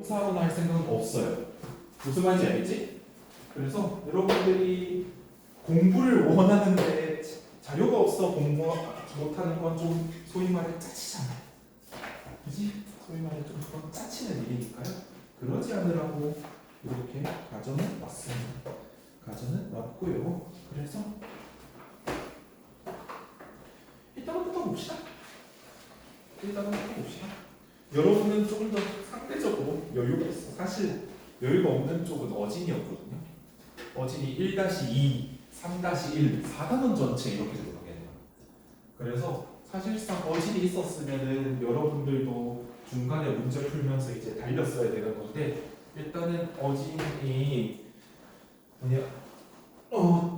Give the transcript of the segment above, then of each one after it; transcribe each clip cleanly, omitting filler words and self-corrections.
사하거나 할 생각은 없어요. 무슨 말인지 알겠지? 그래서 여러분들이 공부를 원하는데 자료가 없어 공부 못하는 건 좀 소위 말해 짜치잖아. 그지? 소위 말해 좀 그건 짜치는 일이니까요. 그러지 않으라고 이렇게 가정을 놨습니다. 가정을 놨고요. 그래서 일단은 붙어봅시다. 여러분은 조금 더 상대적으로 여유가 있어. 사실 여유가 없는 쪽은 어진이었거든요. 어진이 1-2, 3-1, 4단원 전체 이렇게 들어가게 돼요. 그래서 사실상 어진이 있었으면은 여러분들도 중간에 문제 풀면서 이제 달렸어야 되는 건데 일단은 어진이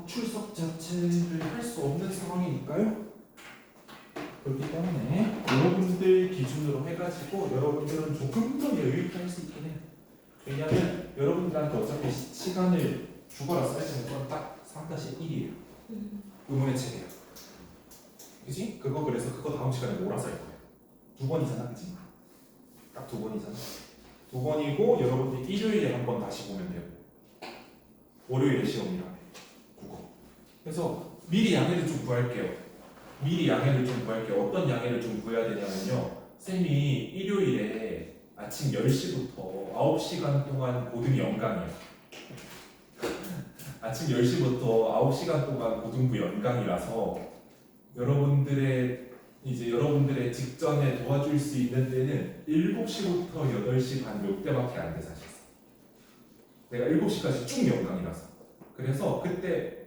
출석 자체를 할 수 없는 상황이니까요. 그렇기 때문에 여러분들 기준으로 해가지고 여러분들은 조금 더 여유 있게 할 수 있긴 해요. 왜냐하면 여러분들한테 어차피 시간을 죽어라 써야지는 건 딱 3-1이에요. 의문의 책이에요. 그지? 그래서 그거 다음 시간에 몰아서 할 거예요. 2번이잖아, 그지? 딱 2번이잖아. 2번이고 여러분들 일요일에 한 번 다시 보면 돼요. 월요일에 시험이라며. 국어. 그래서 미리 양해를 좀 구할게요. 어떤 양해를 좀 구해야 되냐면요. 쌤이 일요일에 아침 10시부터 9시간 동안 고등 연강이에요. 아침 10시부터 9시간 동안 고등부 연강이라서 여러분들의 직전에 도와줄 수 있는 데는 7시부터 8시 반 요때밖에 안 돼, 사실. 내가 7시까지 쭉 연강이라서. 그래서 그때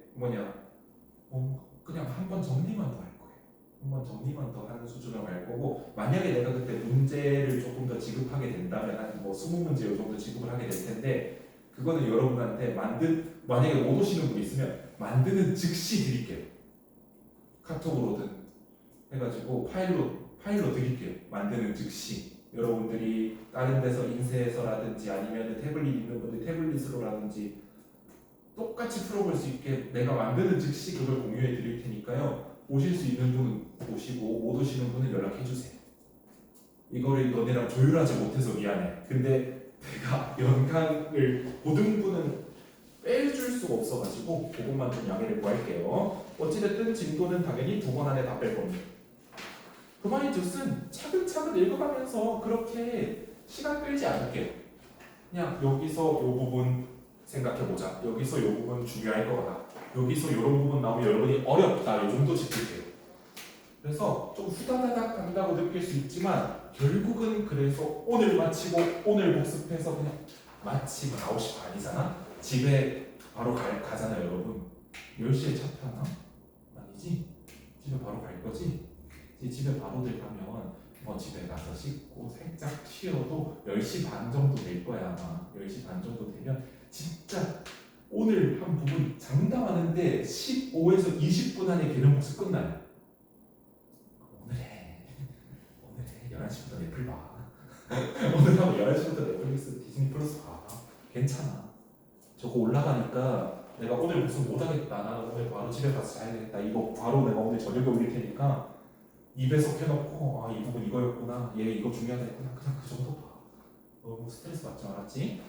그냥 한 번 정리만 더 할 거예요. 한 번 정리만 더 하는 수준으로 갈 거고, 만약에 내가 그때 문제를 조금 더 지급하게 된다면 한 20문제 요 정도 지급을 하게 될 텐데, 그거는 여러분한테 만약에 못 오시는 분 있으면 만드는 즉시 드릴게요. 카톡으로든 해가지고 파일로 드릴게요. 만드는 즉시. 여러분들이 다른 데서 인쇄해서라든지 아니면 태블릿 있는 분들 태블릿으로라든지 똑같이 풀어볼 수 있게 내가 만드는 즉시 그걸 공유해 드릴 테니까요. 오실 수 있는 분은 오시고 못 오시는 분은 연락해 주세요. 이거를 너네랑 조율하지 못해서 미안해. 근데 내가 연강을 고등부는 빼줄 수가 없어가지고 그것만 좀 양해를 구할게요. 어찌됐든 진도는 당연히 2번 안에 다 뺄 겁니다. 그만이 뜻은 차근차근 읽어가면서 그렇게 시간 끌지 않을게요. 그냥 여기서 요 부분 생각해보자. 여기서 요 부분 중요할 거다. 여기서 이런 부분 나오면 여러분이 어렵다. 이 정도 짚을게요. 그래서 좀 후다다닥 간다고 느낄 수 있지만 결국은 그래서 오늘 마치고 오늘 복습해서 그냥 마치고 9시 반이잖아. 집에 바로 가잖아요, 여러분. 10시에 차 타나? 아니지? 집에 바로 갈 거지? 이제 집에 바로들 가면 집에 가서 씻고 살짝 쉬어도 10시 반 정도 될 거야, 아마. 10시 반 정도 되면 진짜 오늘 한 부분 장담하는데 15에서 20분 안에 개념 복습 끝나요. 오늘 해 11시부터 넷플 봐. 오늘 하고 11시부터 넷플릭스 디즈니 플러스 봐. 괜찮아. 저거 올라가니까 내가 오늘 무슨 못하겠다. 나는 오늘 바로 집에 가서 자야겠다. 이거 바로 내가 오늘 저녁에 올릴 테니까 입에서 켜놓고 이 부분 이거였구나. 얘 이거 중요하다했구나. 그냥 그 정도 봐. 너무 스트레스 받지 말았지?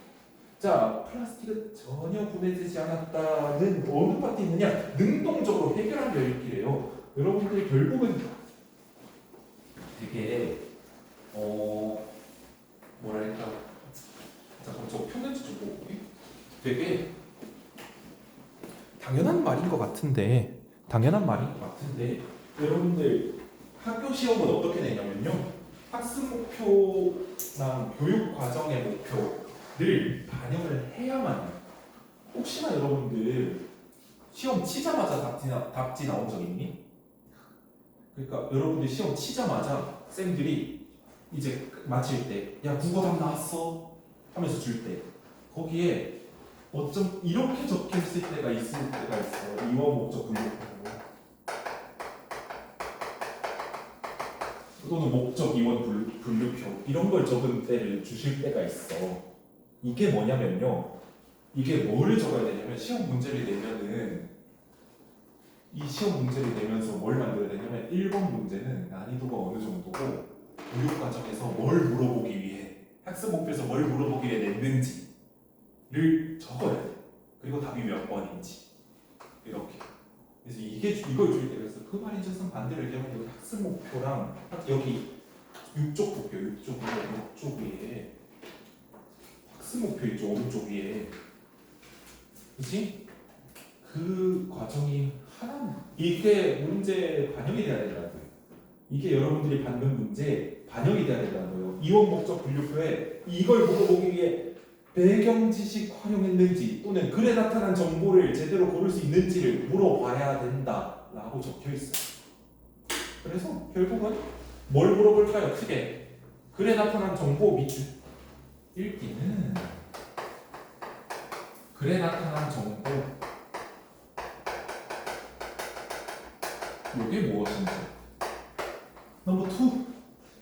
자, 플라스틱은 전혀 분해되지 않았다는 어느 파트 있느냐? 능동적으로 해결한 열기래요. 여러분들이 결국은 되게 뭐랄까, 잠깐 저 편지 좀 보고 되게 당연한 말인 것 같은데 여러분들 학교 시험은 어떻게 내냐면요, 학습 목표나 교육 과정의 목표를 반영을 해야만 해요. 혹시나 여러분들 시험 치자마자 답지 나온 적 있니? 그러니까 여러분들 시험 치자마자 쌤들이 이제 마칠 때 야 국어 답 나왔어 하면서 줄 때 거기에 어쩜 이렇게 적혀있을 때가 있어. 이원 목적 분류표 또는 목적 이원 분류표 이런 걸 적은 때를 주실 때가 있어. 이게 뭐냐면요, 이게 뭐를 적어야 되냐면 시험 문제를 내면은 이 시험 문제를 내면서 뭘 만들어야 되냐면 1번 문제는 난이도가 어느 정도고 교육 과정에서 뭘 물어보기 위해 학습 목표에서 뭘 물어보기에 냈는지를 적어야 돼. 그리고 답이 몇 번인지 이렇게. 그래서 이걸 줄 때 그래서 그 말인 즉슨 반대로 얘기하면 여기 학습 목표랑 여기 6쪽 볼게요. 6쪽 위에 학습 목표 있죠. 오른쪽 위에. 그치? 그 과정이 하나 이게 문제 반영이 돼야 되더라고요. 이게 여러분들이 받는 문제 반영이 돼야 된다는 거예요. 이원 목적 분류표에 이걸 물어보기 위해 배경 지식 활용했는지 또는 글에 나타난 정보를 제대로 고를 수 있는지를 물어봐야 된다라고 적혀 있어요. 그래서 결국은 뭘 물어볼까요? 크게 글에 나타난 정보 및 읽기는 글에 나타난 정보 이게 무엇인지. 넘버 2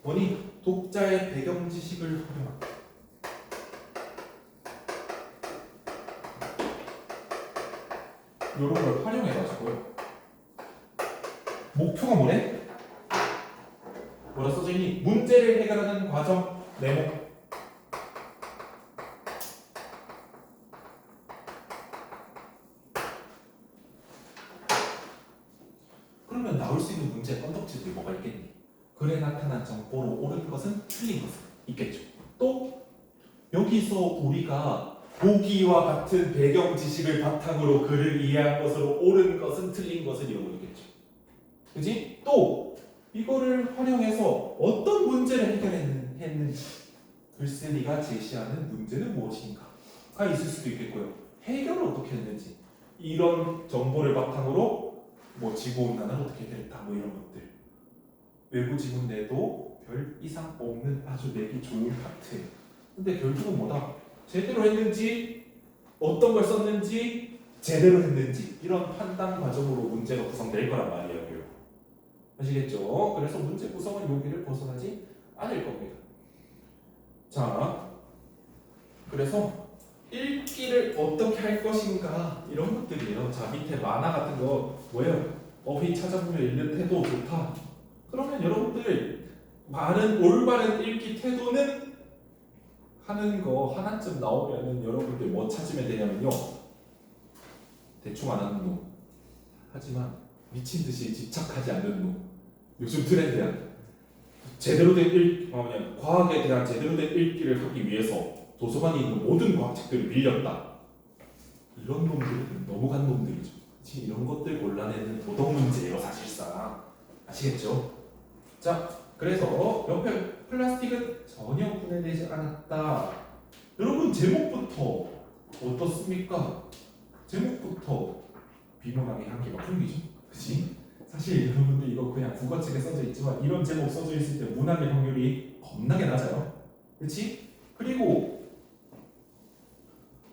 원이 독자의 배경 지식을 활용한다. 이런 걸 활용해가지고요. 목표가 뭐래? 뭐라 써져 있니? 문제를 해결하는 과정 네모. 그러면 나올 수 있는 문제 건덕지들이 뭐가 있겠니? 글에 나타난 정보로 옳은 것은 틀린 것은 있겠죠. 또 여기서 우리가 보기와 같은 배경 지식을 바탕으로 글을 이해한 것으로 옳은 것은 틀린 것은 이런 거겠죠. 그지? 또 이거를 활용해서 어떤 문제를 해결했는지 글쓴이가 제시하는 문제는 무엇인가가 있을 수도 있겠고요. 해결을 어떻게 했는지 이런 정보를 바탕으로 뭐 지구온난화는 어떻게 됐다 뭐 이런 것들 외부 지문 내도 별 이상 없는 아주 내기 좋은 파트. 근데 결국은 뭐다? 제대로 했는지 어떤 걸 썼는지 제대로 했는지 이런 판단 과정으로 문제가 구성될 거란 말이에요. 아시겠죠? 그래서 문제 구성은 여기를 벗어나지 않을 겁니다. 자, 그래서 읽기를 어떻게 할 것인가 이런 것들이에요. 자, 밑에 만화 같은 거 뭐예요? 어휘 찾아보면 읽는 태도 좋다. 그러면 여러분들 올바른 읽기 태도는 하는 거 하나쯤 나오면은 여러분들 뭐 찾으면 되냐면요. 대충 안 하는 놈. 하지만 미친 듯이 집착하지 않는 놈. 요즘 트렌드야. 제대로 된 과학에 대한 제대로 된 읽기를 하기 위해서 도서관에 있는 모든 과학책들을 빌렸다. 이런 놈들은 넘어간 놈들이죠. 그치? 이런 것들 골라내는 도덕 문제예요, 사실상. 아시겠죠? 자, 그래서 옆에 플라스틱은 전혀 분해되지 않았다. 여러분 제목부터 어떻습니까? 제목부터 비문학의 향기가 풍기죠. 그치? 사실 여러분들 이거 그냥 국어책에 써져 있지만 이런 제목 써져 있을 때 문학의 확률이 겁나게 낮아요. 그치? 그리고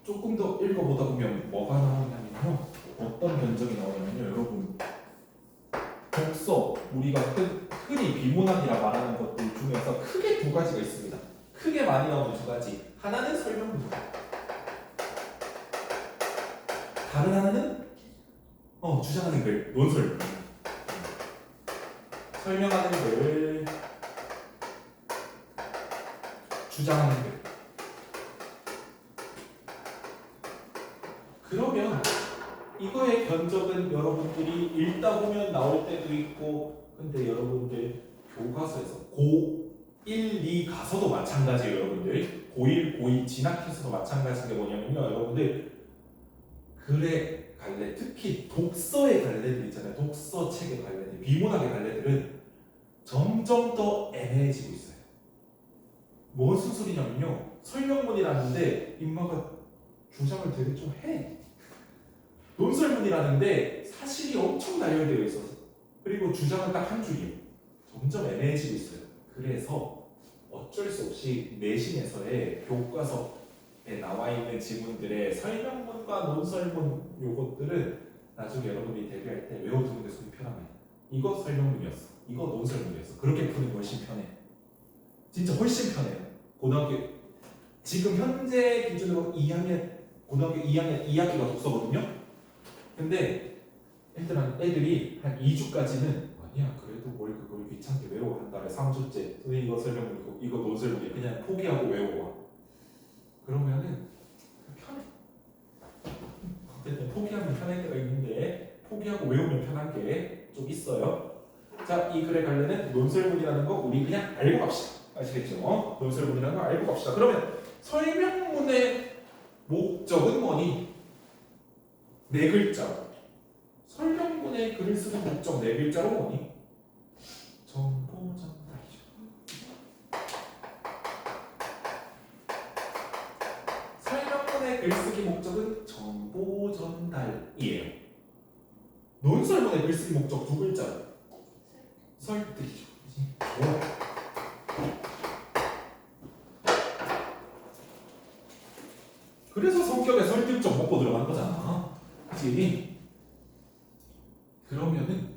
조금 더 읽어보다 보면 뭐가 나오냐면요. 어떤 견적이 나오냐면요. 여러분 독서, 우리가 흔히 비문학이라 말하는 것들 중에서 크게 두 가지가 있습니다. 크게 많이 나오는 두 가지. 하나는 설명문. 다른 하나는 주장하는 글, 논설. 설명하는 글, 주장하는 글. 그러면 이거의 견적은 여러분들이 읽다 보면 나올 때도 있고, 근데 여러분들 교과서에서 고1, 2 가서도 마찬가지예요. 여러분들 고1, 고2 진학해서도 마찬가지인 게 뭐냐면요. 여러분들 글의 갈래, 특히 독서의 갈래들 있잖아요. 독서 책의 갈래들, 비문학의 갈래들은 점점 더 애매해지고 있어요. 무슨 소리냐면요. 설명문이라는데 인마가 주장을 되게 좀 해. 논설문이라는데 사실이 엄청 나열되어 있어서 그리고 주장은 딱 한 줄이에요. 점점 애매해지고 있어요. 그래서 어쩔 수 없이 내신에서의 교과서에 나와 있는 지문들의 설명문과 논설문 요것들은 나중에 여러분이 대비할 때 외워두는 게 속이 편합니다. 이거 설명문이었어. 이거 논설문이었어. 그렇게 푸는 게 훨씬 편해. 진짜 훨씬 편해요. 고등학교 지금 현재 기준으로 2학년 고등학교 2학년 2학기가 독서거든요. 근데 애들이 한 2주까지는 아니야 그래도 뭘 그걸 귀찮게 외워 한 달에 3주째 선생님 이거 설명 이거 논설문제 그냥 포기하고 외워와 그러면은 편해 어쨌든 포기하면 편할 때가 있는데 포기하고 외우면 편한 게 좀 있어요 자 이 글에 관련된 논설문이라는 거 우리 그냥 알고 갑시다 아시겠죠? 논설문이라는 거 알고 갑시다 그러면 설명문의 목적은 뭐니? 네 글자 설명문에 글을 쓰는 목적 네 글자로 뭐니? 정보 전달이죠. 설명문의 글쓰기 목적은 정보 전달이에요. 논설문의 글쓰기 목적 두 글자. 설득이죠. 그치? 그래서 성격에 설득적 목보 들어간 거잖아. 그치? 그러면은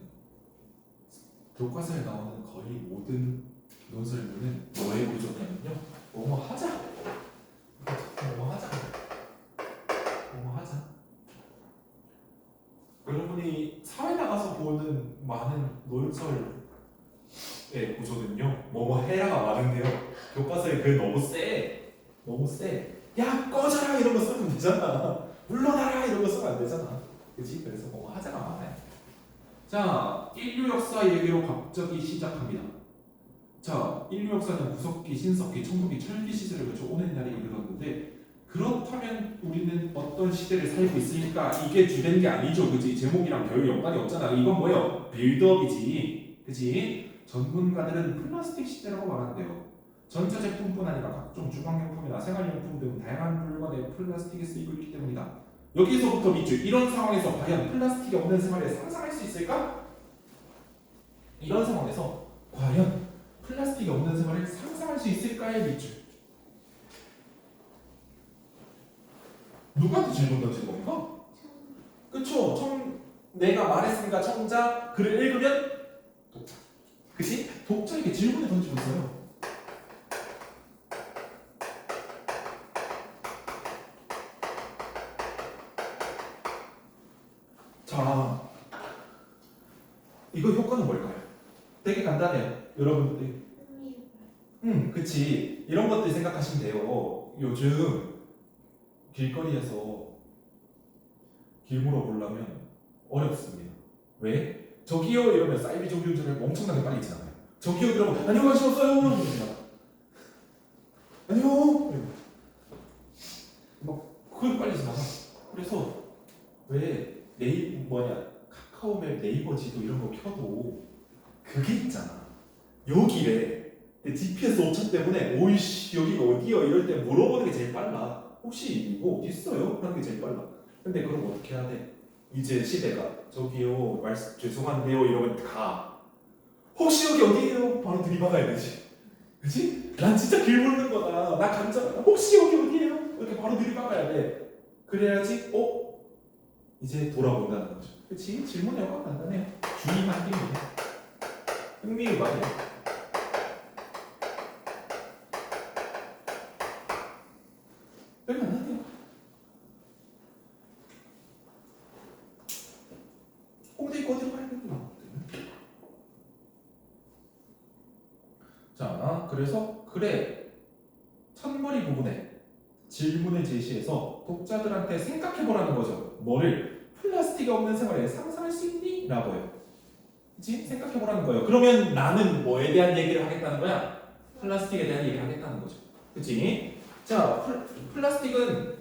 교과서에 나오는 거의 모든 논설문은 뭐의 구조냐면요. 뭐뭐 하자. 뭐뭐 하자. 뭐뭐 하자. 여러분이 사회 나가서 보는 많은 논설의 구조는요. 뭐뭐 해라가 많은데요. 교과서에 그 너무 세. 너무 세. 야 꺼져라 이런 거 쓰면 되잖아. 물러나라 이런 거 쓰면 안 되잖아. 그치? 그래서 뭐뭐 하자가 많아요. 자, 인류 역사 얘기로 갑자기 시작합니다. 자, 인류 역사는 구석기, 신석기, 청동기, 철기 시대를 거쳐 오늘날에 이르렀는데 그렇다면 우리는 어떤 시대를 살고 있으니까 이게 주된 게 아니죠, 그지? 제목이랑 별 연관이 없잖아. 이건 뭐예요? 빌드업이지, 그지? 전문가들은 플라스틱 시대라고 말한대요. 전자제품뿐 아니라 각종 주방용품이나 생활용품 등 다양한 물건에 플라스틱이 쓰이고 있기 때문이다. 여기서부터 밑줄. 이런 상황에서 과연 플라스틱이 없는 생활을 상상할 수 있을까? 이런 상황에서 과연 플라스틱이 없는 생활을 상상할 수 있을까의 밑줄. 누구한테 질문 던진 겁니까? 그쵸? 내가 말했으니까 청자 글을 읽으면 독자. 그치? 독자에게 질문을 던지고 있어요. 자, 이거 효과는 뭘까요? 되게 간단해요. 여러분들. 그치. 이런 것들 생각하시면 돼요. 요즘 길거리에서 길 물어보려면 어렵습니다. 왜? 저기요 이러면 사이비 종교들을 엄청나게 빨리 지나가요. 저기요 이러면 안녕하셨어요 이러면 안녕 막 그걸 빨리 지나가. 그래서 왜 카카오맵 네이버 지도 이런 거 켜도 그게 있잖아. 여기래. GPS 오차 때문에 오이씨 여기가 어디요 이럴 때 물어보는 게 제일 빨라. 혹시 이거 어디 있어요? 하는 게 제일 빨라. 근데 그럼 어떻게 해야 돼? 이제 시대가 저기요 죄송한데요 이러면 가. 혹시 여기 어디예요? 바로 들이박아야 되지. 그치? 난 진짜 길 모르는 거다. 나 간잖아. 혹시 여기 어디예요? 이렇게 바로 들이박아야 돼. 그래야지 이제 돌아본다는 거죠. 그치? 질문이 얼마나 간단해요. 주의만 끼면 흥미유발이야. 별로 안 하네요. 홍대 입고 어디로 가야 되나? 자, 그래서 글의 첫머리 부분에 질문을 제시해서 독자들한테 생각해보라는 거죠. 뭐를? 플라스틱이 없는 생활에 상상할 수 있니? 라고요. 그치? 생각해보라는 거예요. 그러면 나는 뭐에 대한 얘기를 하겠다는 거야? 플라스틱에 대한 얘기를 하겠다는 거죠. 그치? 자, 플라스틱은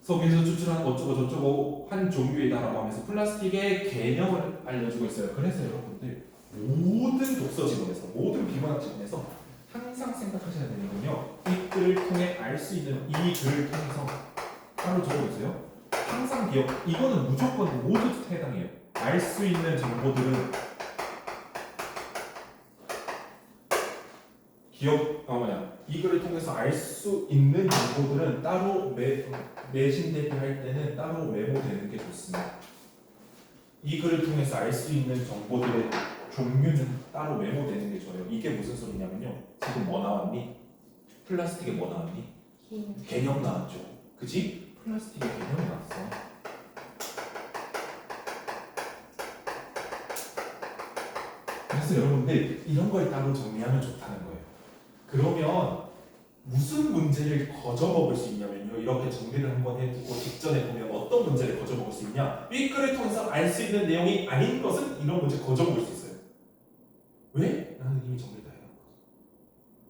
석유에서 추출한 어쩌고 저쩌고 한 종류이다라고 하면서 플라스틱의 개념을 알려주고 있어요. 그래서 여러분들 모든 독서 지문에서 모든 비문학 지문에서 항상 생각하셔야 되는 건요. 이 글을 통해 알 수 있는 이 글을 통해서 바로 적어주세요. 항상 기억. 이거는 무조건 모두 해당해요. 알 수 있는 정보들은 이 글을 통해서 알 수 있는 정보들은 따로 내신 대비할 때는 따로 메모되는 게 좋습니다. 이 글을 통해서 알 수 있는 정보들의 종류는 따로 메모되는 게 좋아요. 이게 무슨 소리냐면요. 지금 뭐 나왔니? 플라스틱에 뭐 나왔니? 개념 나왔죠. 그지? 플라스틱에 개념이 나왔어. 그래서 여러분들 이런 걸 따로 정리하면 좋다는 거예요. 그러면 무슨 문제를 거저먹을 수 있냐면요. 이렇게 정리를 한번 해두고 직전에 보면 어떤 문제를 거저먹을 수 있냐. 윗글을 통해서 알 수 있는 내용이 아닌 것은 이런 문제 거저먹을 수 있어요. 왜? 나는 이미 정리 다 해놨거든.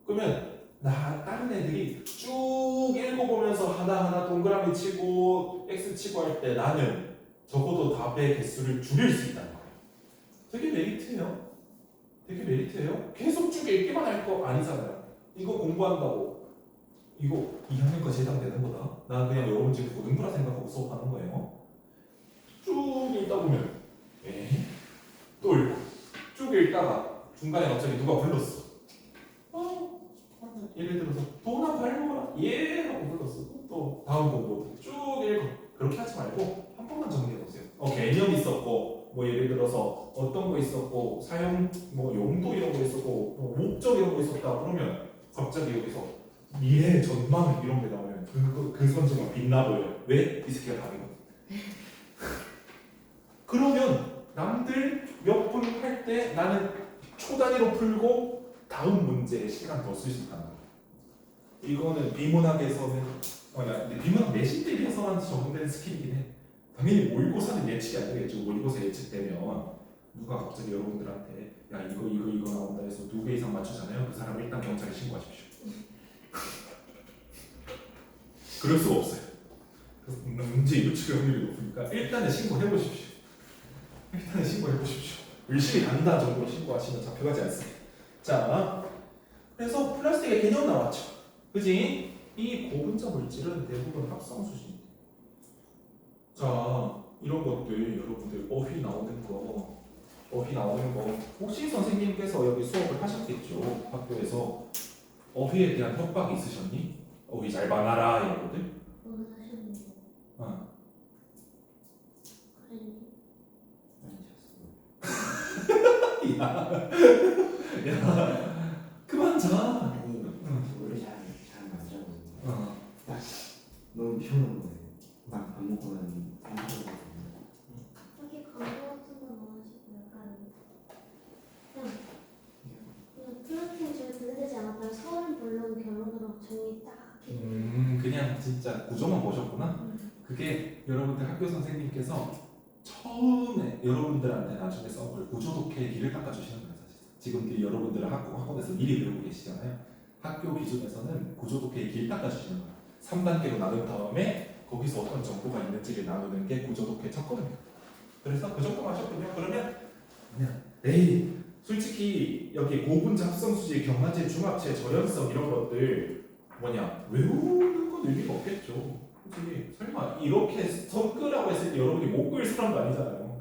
그러면 다른 애들이 쭉 읽어보면서 하나하나 동그라미 치고 X 치고 할 때 나는 적어도 답의 개수를 줄일 수 있다는 거예요. 되게 메리트예요. 되게 메리트예요. 계속 쭉 읽기만 할 거 아니잖아요. 이거 공부한다고 이거 2학년까지 해당되는 거다. 난 그냥 여러분 지금 고등부라 생각하고 수업하는 거예요. 쭉 읽다 보면 또 읽고 쭉 읽다가 중간에 갑자기 누가 불렀어. 예를 들어서 도나 발 먹어라 예 하고 불렀어. 또 다음 공부 쭉 읽어. 그렇게 하지 말고 한 번만 정리해 보세요. 개념 있었고 뭐 예를 들어서 어떤 거 있었고 사용 뭐 용도 이런 거 있었고 뭐 목적 이런 거 있었다. 그러면 갑자기 여기서 미래 전망 이런 게 나오면 그 선수가 빛나 보여요. 왜? 이 새끼가 답이거든. 그러면 남들 몇 분 할 때 나는 초 단위로 풀고 다음 문제에 시간 더 쓸 수 있다는 거예요. 이거는 비문학에서는 비문학 내신 대비해서만 적용되는 스킬이긴 해. 당연히 모의고사는 예측이 안 되겠죠. 모의고사 예측되면 누가 갑자기 여러분들한테 야 이거 나온다 해서 2개 이상 맞추잖아요. 그 사람 일단 경찰에 신고하십시오. 그럴 수가 없어요. 그래서 문제 유출 확률이 높으니까 일단은 신고해보십시오. 의심이 간다 정도로 신고하시면 잡혀가지 않습니다. 자, 그래서 플라스틱의 개념 나왔죠. 그지? 이 고분자 물질은 대부분 합성 수준. 자, 이런 것들 여러분들 어휘 나오는 거 혹시 선생님께서 여기 수업을 하셨겠죠? 학교에서 어휘에 대한 협박이 있으셨니? 어휘 잘 봐놔라 이런 것들? 야, 그만 자. 원래 잘 만져거든요. 너무 피곤한 거예요. 막 밥 먹고 나니 저기 광고 같은 거 넣어주고 약간 그냥 플러팅 잘 분해되지 않았다면 서울은 본론 결론으로 정리 딱 그냥 진짜 구조만 보셨구나. 그게 여러분들 학교 선생님께서 처음에 여러분들한테 나중에 써볼 구조 독해의 길을 닦아주시는 거예요. 사실 지금 여러분들 학원에서 미리 배우고 계시잖아요. 학교 기준에서는 구조 독해의 길 닦아주시는 거예요. 3단계로 나눈 다음에 거기서 어떤 정보가 있는지를 나누는 게 구조 독해 첫 걸음이에요. 그래서 그 정도 하셨군요. 그러면 그냥 에이 솔직히 여기 고분자 합성수지, 경화제, 중합체, 저연성 이런 것들 외우는 건 의미가 없겠죠. 그치? 설마 이렇게 성끄라고 했을 때 여러분이 못 끌 사람도 아니잖아요.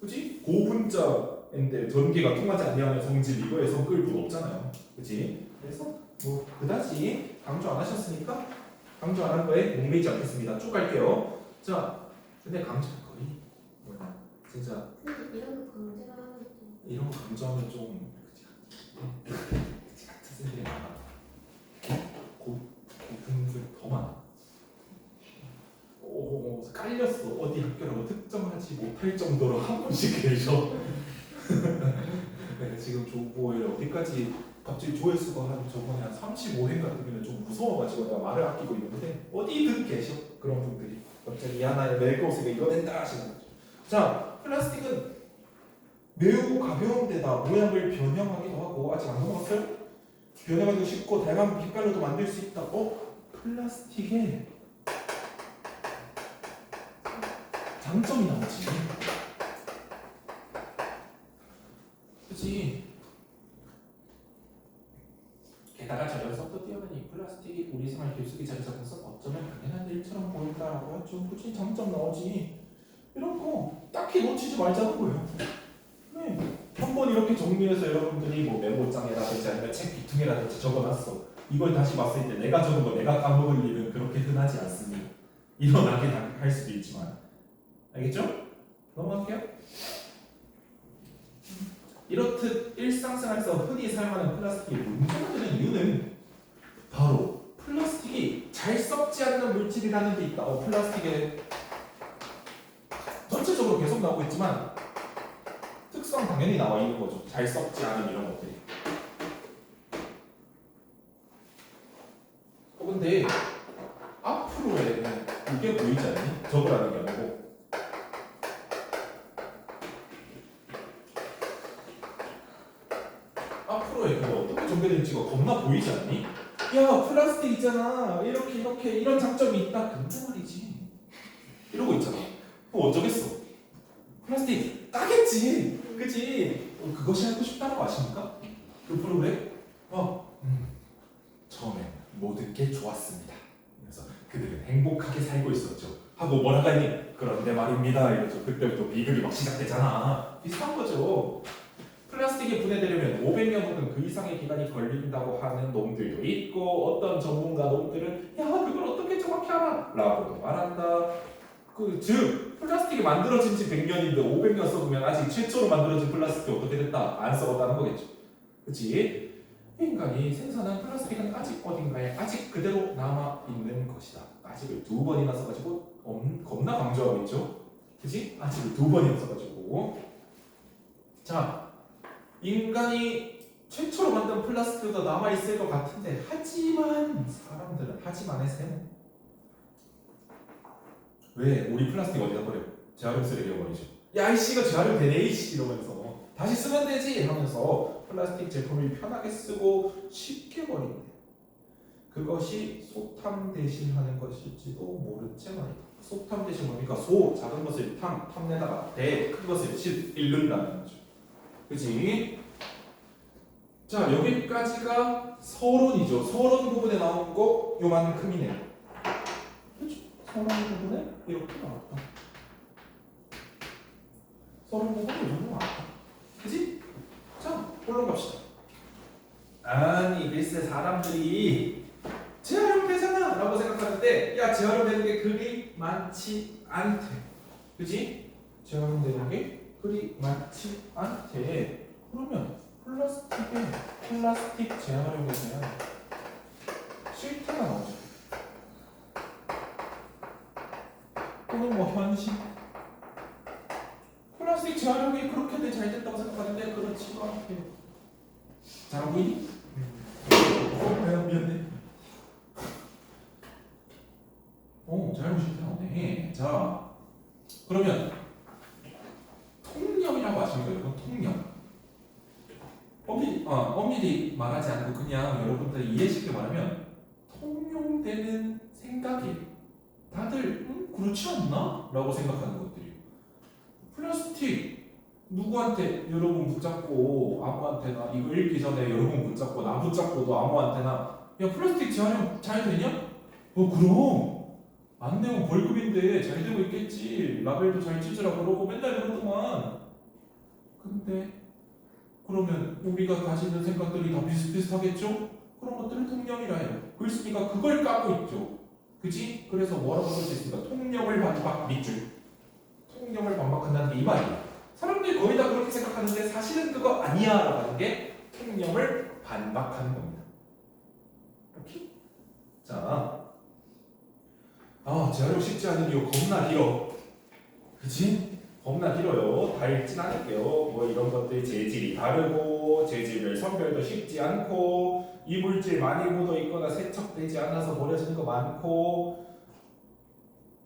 그치? 고분자인데 전기가 통하지 아니하는 성질 이거에 성끌 분 없잖아요. 그치? 그래서 뭐 그다지 강조 안 하셨으니까 강조 안 한 거에 목매지 않겠습니다. 쭉 갈게요. 자, 근데 강조 거의 진짜 이런 거 강제가 하면 좀 이런 거 강조하면 좀 그치 같은 쌤들이 많아. 고등들 더 많아. 깔렸어. 어디 학교라고 특정하지 못할 정도로 한 분씩 계셔. 네, 지금 조보에 어디까지 갑자기 조회수가 저번에 한 35회인가 뜨면 좀 무서워가지고 내가 말을 아끼고 있는데 어디든 계셔. 그런 분들이 갑자기 하나의 멜크옷에 이거 낸다 하시는 거죠. 자, 플라스틱은 매우 가벼운 데다 모양을 변형하기도 하고 아직 안 넘어갔어요? 변형하기도 쉽고 다양한 빛깔로도 만들 수 있다. 플라스틱에 장점이 나오지. 그치? 게다가 저연성도 뛰어나니 플라스틱이 우리 생활 깊숙이 자리 잡아서 어쩌면 당연한 일처럼 보인다라고 하죠. 그치? 장점 나오지. 이런 거 딱히 놓치지 말자는 거예요. 네. 한번 이렇게 정리해서 여러분들이 뭐 메모장에라든지 아니면 책 귀퉁이라든지 적어놨어. 이걸 다시 봤을 때 내가 적은 거 내가 까먹을 일은 그렇게 흔하지 않습니다. 일어나긴 할 수도 있지만. 알겠죠? 넘어갈게요. 이렇듯 일상생활에서 흔히 사용하는 플라스틱이 문제가 되는 이유는 바로 플라스틱이 잘 썩지 않는 물질이라는 게 있다. 플라스틱의 전체적으로 계속 나오고 있지만 특성 당연히 나와 있는 거죠. 잘 썩지 않은 이런 것들이. 근데 앞으로의 이게 보이지 않니? 적으라는 게 아니고 앞으로의 그거 어떻게 전개될지가 겁나 보이지 않니? 야 플라스틱 있잖아 이렇게 이런 장점이 있다 근데 말이지 이러고 있잖아. 그럼 어쩌겠어? 플라스틱 까겠지 그치? 그것이 알고 싶다는 거 아십니까? 그 프로그램? 처음엔 모든 게 좋았습니다. 그래서 그들은 행복하게 살고 있었죠. 하고 뭐라고 하니? 그런데 말입니다. 이러죠. 그때부터 비극이 막 시작되잖아. 비슷한 거죠. 플라스틱이 분해되려면 500년 혹은 그 이상의 기간이 걸린다고 하는 놈들도 있고 어떤 전문가 놈들은 야 그걸 어떻게 정확히 알아? 라고도 말한다. 즉 플라스틱이 만들어진 지 100년인데 500년 썩으면 아직 최초로 만들어진 플라스틱이 어떻게 됐다? 안 썩었다는 거겠죠. 그치? 인간이 생산한 플라스틱은 아직 어딘가에 아직 그대로 남아있는 것이다. 아직을 2번이나 써가지고 겁나 강조하고 있죠. 그치? 아직을 2번이나 써가지고 자 인간이 최초로 만든 플라스틱도 남아있을 것 같은데 하지만 사람들은 하지만의 셈 왜? 우리 플라스틱 어디다 버려? 재활용 쓰레기에 버리죠. 야 이씨가 재활용 되네 이씨 이러면서 다시 쓰면 되지 하면서 플라스틱 제품을 편하게 쓰고 쉽게 버린대. 그것이 소탐 대신하는 것일지도 모르지 말이다. 소탐 대신 뭡니까? 소 작은 것을 탐내다가 대 큰 것을 읽는다는 거죠. 그치? 자 여기까지가 서론이죠. 서론 부분에 나온 거 요만큼이네요. 그렇죠? 서론 부분에 이렇게 나왔다. 서론 부분에 이 정도 나왔다. 그치? 자, 본론 갑시다. 아니 글쎄 사람들이 재활용되잖아 라고 생각하는데 야 재활용되는 게 그리 많지 않대. 그치? 재활용되는 게 그리 많지 않대. 그러면 플라스틱 재활용에 대한 실태가 나오죠. 또는 뭐 현실 플라스틱 재활용이 그렇게 잘 됐다고 생각하는데 그렇지가 않대요. 잘 보이니? 미안해. 재활용 실태 나오네. 자 그러면 통념이라고 아십니까 여러분? 통념. 엄밀히 말하지 않고 그냥 여러분들이 이해쉽게 말하면 통용되는 생각이 다들 그렇지 않나? 라고 생각하는 것들이에요. 플라스틱 누구한테 여러분 붙잡고 아무한테나 이거 읽기 전에 여러분 붙잡고 나 붙잡고도 아무한테나 야 플라스틱 재활용 잘 되냐? 그럼 안 되면 벌금인데 잘 되고 있겠지 라벨도 잘 찢으라 그러고 맨날 그러더만. 근데 그러면 우리가 가지는 생각들이 다 비슷비슷하겠죠? 그런 것들을 통념이라 해요. 글쓴이가 그걸 까고 있죠. 그지? 그래서 뭐라고 할 수 있습니까? 통념을 반박 밑줄. 통념을 반박한다는 게 이 말이야. 사람들이 거의 다 그렇게 생각하는데 사실은 그거 아니야 라고 하는 게 통념을 반박하는 겁니다. 오케이? 자, 재활용 쉽지 않은 이유 겁나 길어. 그치? 겁나 길어요. 다 읽진 않을게요. 뭐 이런 것들 재질이 다르고 재질별 선별도 쉽지 않고 이물질 많이 묻어 있거나 세척되지 않아서 버려지는 거 많고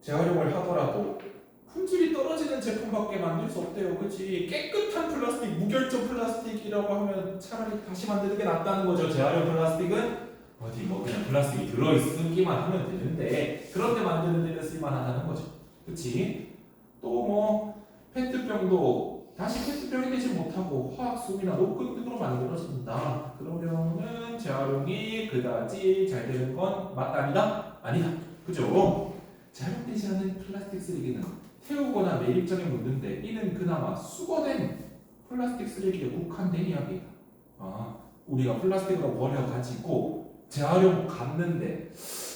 재활용을 하더라도 품질이 떨어지는 제품밖에 만들 수 없대요. 그치? 깨끗한 플라스틱, 무결점 플라스틱이라고 하면 차라리 다시 만드는 게 낫다는 거죠. 재활용 플라스틱은 어디 뭐 그냥 플라스틱이 들어있기만 하면 되는데 그런데 만드는 데는 쓸만하다는 거죠. 그치? 또 뭐 페트병도 다시 페트병이 되지 못하고 화학솜이나 녹근 등으로 만들어진다. 그러면은 재활용이 그다지 잘 되는 건 맞다 아니다? 아니다. 그죠? 재활용되지 않은 플라스틱 쓰레기는 태우거나 매립장에 묻는데 이는 그나마 수거된 플라스틱 쓰레기에 국한된 이야기다. 우리가 플라스틱으로 버려가지고 재활용 갔는데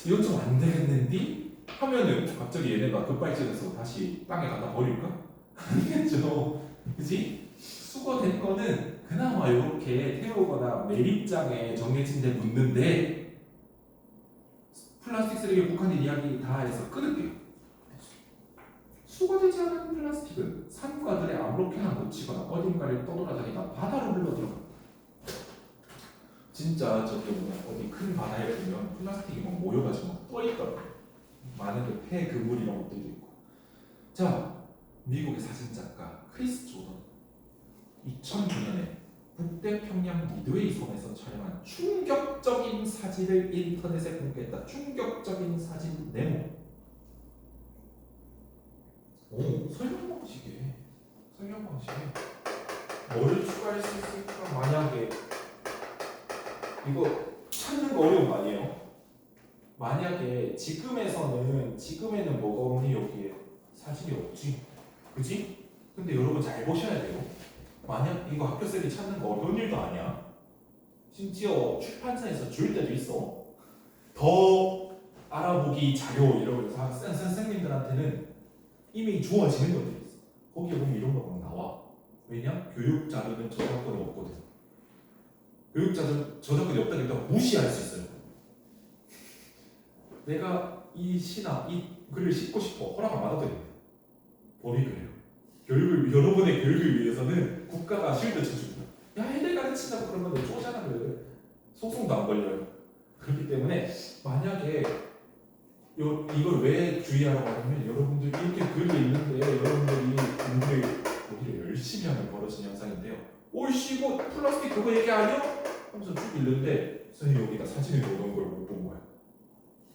이건 좀 안 되겠는디? 하면은 갑자기 얘네가 급발진해서 다시 땅에 갖다 버릴까? 아니겠죠. 그지? 수거된 거는 그나마 이렇게 태우거나 매립장에 정해진 데 묻는데 플라스틱 쓰레기에 국한된 이야기 다 해서 끊을게요. 흡수가 되지 않은 플라스틱은 산과들에 아무렇게나 묻히거나 어딘가를 떠돌아다니다 바다로 흘러들어가. 진짜 저기 보면 어디 큰 바다에 보면 플라스틱이 막 모여가지고 막 떠있더라고요. 많은 그 폐그물 이런 것들도 있고. 자, 미국의 사진작가 크리스 조던 2009년에 북태평양 미드웨이 섬에서 촬영한 충격적인 사진을 인터넷에 공개했다. 충격적인 사진 네모. 설명 방식에 뭐를 추가할 수 있을까? 만약에 이거 찾는 거 어려운 거 아니에요? 만약에 지금에는 뭐가 없니? 여기에 사진이 없지, 그지? 근데 여러분 잘 보셔야 돼요. 만약 이거 학교생이 찾는 거 어려운 일도 아니야. 심지어 출판사에서 줄 때도 있어. 더 알아보기 자료 이러면서 선생님들한테는 이미 주어지는 것들이 있어. 거기에 보면 이런 거 막 나와. 왜냐? 교육 자료는 저작권이 없거든. 교육 저작권이 없다고 일단 무시할 수 있어요. 내가 이 시나 이 글을 싣고 싶어 허락 안 받아도 됩니다. 법이 그래요. 여러분의 교육을 위해서는 국가가 쉴드 쳐줍니다. 야, 애들 가르친다고 그러면 너 쪼잖아. 소송도 안 걸려요. 그렇기 때문에 만약에 이걸 왜 주의하라고 하냐면 여러분들이 이렇게 글을 읽는데 여러분들이 공부를 거기를 열심히 하면 벌어진 현상인데요. 옳씨 이거 플라스틱 그거 얘기 아니야? 하면서 쭉 읽는데 선생님 여기다 사진을 넣어놓은 걸 못 본 거야.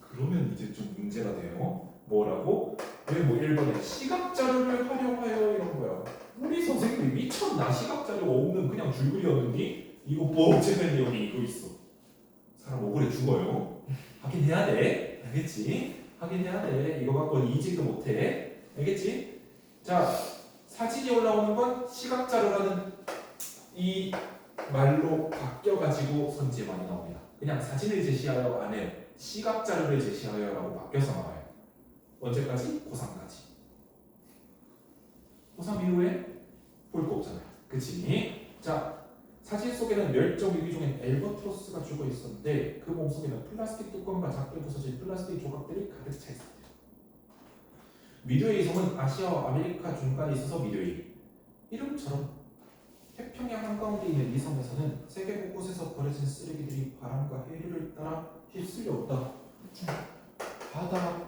그러면 이제 좀 문제가 돼요. 뭐라고? 왜 뭐 1번에 시각자료를 활용하여 이런 거야. 우리 선생님이 미쳤나? 시각자료가 없는 그냥 줄글이었는데 이거 뭐 어쨌든 내용이 이거 있어. 사람 억울해 죽어요. 확인해야 돼. 알겠지? 확인해야 돼. 이거 갖고는 이직도 못해. 알겠지? 자, 사진이 올라오는 건 시각자료라는 이 말로 바뀌어가지고 선지에 많이 나옵니다. 그냥 사진을 제시하여 안 해요. 시각자료를 제시하여라고 바뀌어서 나와요. 언제까지? 고3까지. 고3 이후에 볼 거 없잖아요. 그치? 자, 사진 속에는 멸종위기종인 엘버트로스가 죽어 있었는데 그 몸속에는 플라스틱 뚜껑과 작게 부서진 플라스틱 조각들이 가득 차 있었대요. 미드웨이 섬은 아시아와 아메리카 중간에 있어서 미드웨이. 이름처럼 태평양 한가운데 있는 이 섬에서는 세계 곳곳에서 버려진 쓰레기들이 바람과 해류를 따라 휩쓸려 온다. 바다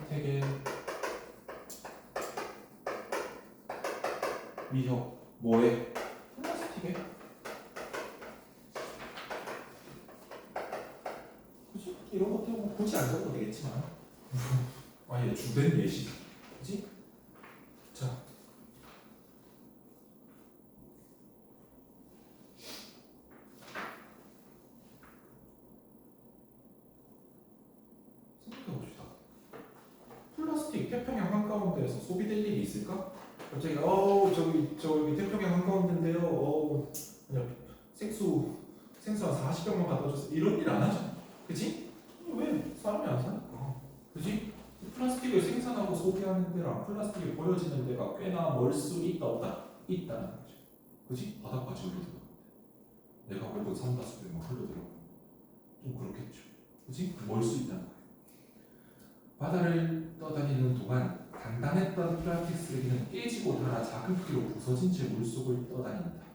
생태계 위협 뭐에? 플라스틱에? 그치? 이런 것들 뭐 굳이 안 적어도 되겠지만 아예 주된 예시 그치? 자 생각해봅시다. 플라스틱 태평양 한가운데에서 소비될 일이 있을까? 갑자기 저기 태평양 한가운데인데요. 그냥 생수 한 40병만 갖다 줬어. 이런 일 안 하죠. 그치? 왜? 사람이 안 사니까. 그치? 플라스틱을 생산하고 소비하는 데랑 플라스틱이 버려지는 데가 꽤나 멀 수 있다 없다? 있다는 거죠. 그치? 바닥까지 흘러들어. 내가 월급 3-4배만 흘러들어. 좀 그렇겠죠. 그치? 멀 수 있다는 거예요. 바다를 떠다니는 동안 단단했던 플라스틱 쓰레기는 깨지고 닳아 작은 크기로 부서진 채 물속을 떠다닌다.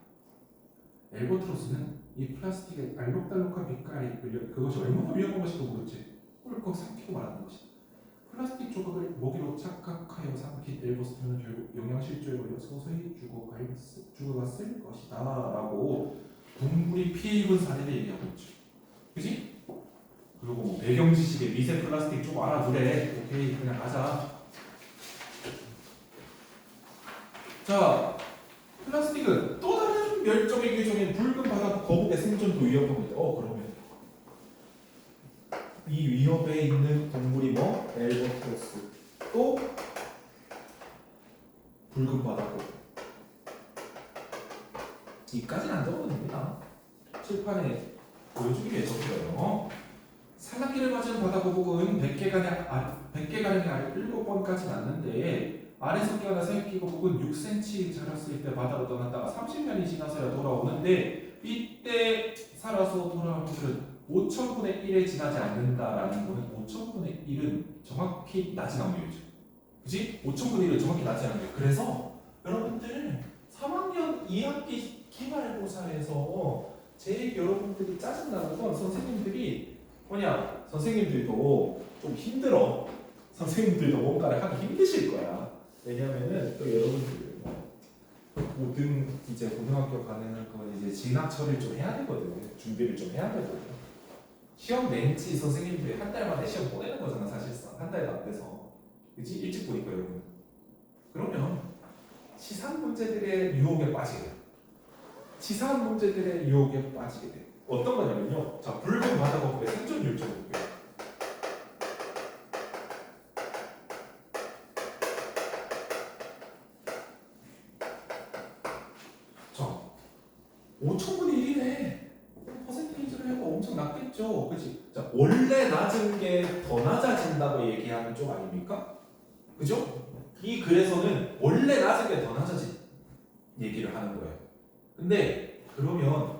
엘버트로스는 이 플라스틱의 알록달록한 빛깔에 끌려 그것이 얼마나 위험한 것인지 모르지 꿀꺽 삼키고 말하는 것이다. 플라스틱 조각을 먹이로 착각하여 삼킨 엘버트로스는 결국 영양실조에 걸려 서서히 죽어갔을 것이다 라고 동물이 피해 입은 사례를 얘기하고 있죠. 그치? 그리고 뭐 배경 지식에 미세 플라스틱 좀 알아두래. 오케이 그냥 가자. 자, 플라스틱은 또 다른 멸종위기종인 붉은 바다 거북의 생존도 위협합니다. 그러면 이 위협에 있는 동물이 뭐? 엘버트로스. 또 붉은 바다 거북. 이까지는 안 적어도 됩니다. 칠판에 보여주기 위해 적어요. 산란기를 맞은 바다 거북은 100개가량의 알을 7번까지 낳는데 알에서 깨어나 새끼 거북은 6cm 자랐을 때 바다로 떠났다가 30년이 지나서야 돌아오는데 이때 살아서 돌아온 것들은 5,000분의 1에 지나지 않는다라는 거는 5,000분의 1은 정확히 낮은 확률이죠. 그지? 5,000분의 1을 정확히 나지 않는 거예요. 그래서 여러분들 3학년 2학기 기말고사에서 제일 여러분들이 짜증나는 건 선생님들이 뭐냐, 선생님들도 좀 힘들어. 선생님들도 뭔가를 하기 힘드실 거야. 왜냐면은 또 여러분들 모든 이제 고등학교 가는 건 이제 진학 처리를 좀 해야 되거든요. 준비를 좀 해야 되거든요. 시험 낸지 선생님들이 한 달 만에 시험 보내는 거잖아, 사실상. 한 달도 안 돼서. 그치? 일찍 보니까 여러분. 그러면 치사한 문제들의 유혹에 빠지게 돼. 치사한 문제들의 유혹에 빠지게 돼. 어떤 거냐면요. 자, 붉은 바다 거북의 생존율 좀 볼게요. 자, 5,000분의 1이네. 퍼센테이지를 해봐 엄청 낮겠죠. 그치? 자, 원래 낮은 게 더 낮아진다고 얘기하는 쪽 아닙니까? 그죠? 이 글에서는 원래 낮은 게 더 낮아진 얘기를 하는 거예요. 근데 그러면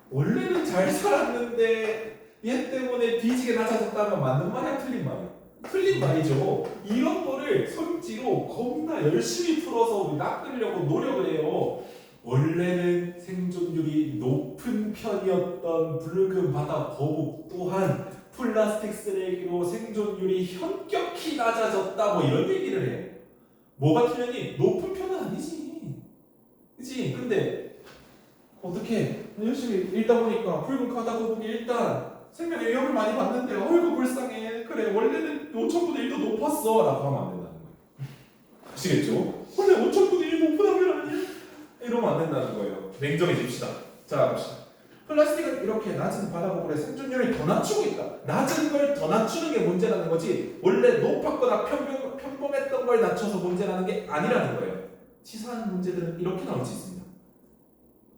원래는 잘 살았는데 얘 때문에 뒤지게 낮아졌다면 맞는 말이야, 틀린 말이야? 틀린 말이죠. 이런 거를 손지로 겁나 열심히 풀어서 우리 낚으려고 노력을 해요. 원래는 생존율이 높은 편이었던 붉은 바다 거북 또한 플라스틱 쓰레기로 생존율이 현격히 낮아졌다, 뭐 이런 얘기를 해. 뭐가 틀렸니? 높은 편은 아니지. 그치? 근데 어떻게 열심히 읽다 보니까 붉은 바다 거북이 일단 생명의 위협을 많이 받는데 어이구 불쌍해. 그래 원래는 5,000분의 1도 높았어 라고 하면 안 된다는 거예요. 아시겠죠? 원래 5,000분의 1 높은 확률 아니야? 이러면 안 된다는 거예요. 냉정해집시다. 자 봅시다. 플라스틱은 이렇게 낮은 바다 거북의 생존율을 더 낮추고 있다. 낮은 걸 더 낮추는 게 문제라는 거지 원래 높았거나 평범했던 걸 낮춰서 문제라는 게 아니라는 거예요. 치사한 문제들은 이렇게 나올 수 있습니다.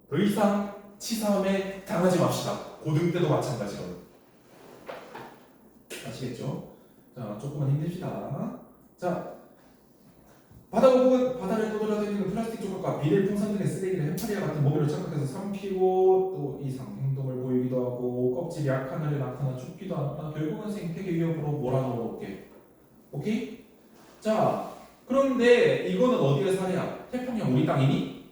더 이상 치사함에 당하지 맙시다. 고등 때도 마찬가지로. 아시겠죠? 자, 조금만 힘냅시다. 자, 바다 거북은 바다를 떠돌아다니는 플라스틱 조각과 비닐 풍선 등의 쓰레기를 해파리와 같은 먹이로 착각해서 삼키고 또 이상 행동을 보이기도 하고 껍질이 약하나 낙하나 죽기도 한다. 결국은 생태계 위협으로 몰아넣어볼게. 오케이? 자, 그런데 이거는 어디의 사례야? 태평양 우리 땅이니?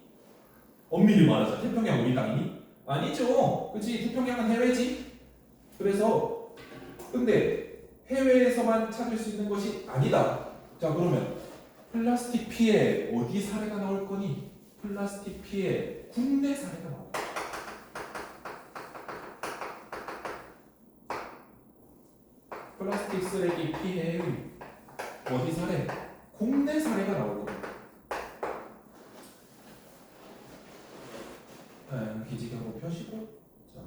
엄밀히 말하자 태평양 우리 땅이니? 아니죠. 그치? 태평양은 해외지? 그래서 근데 해외에서만 찾을 수 있는 것이 아니다. 자, 그러면 플라스틱 피해 어디 사례가 나올 거니? 플라스틱 피해 국내 사례가 나올 거야. 플라스틱 쓰레기 피해의 어디 사례? 국내 사례가 나올 거야. 기지개 한번 펴시고, 자,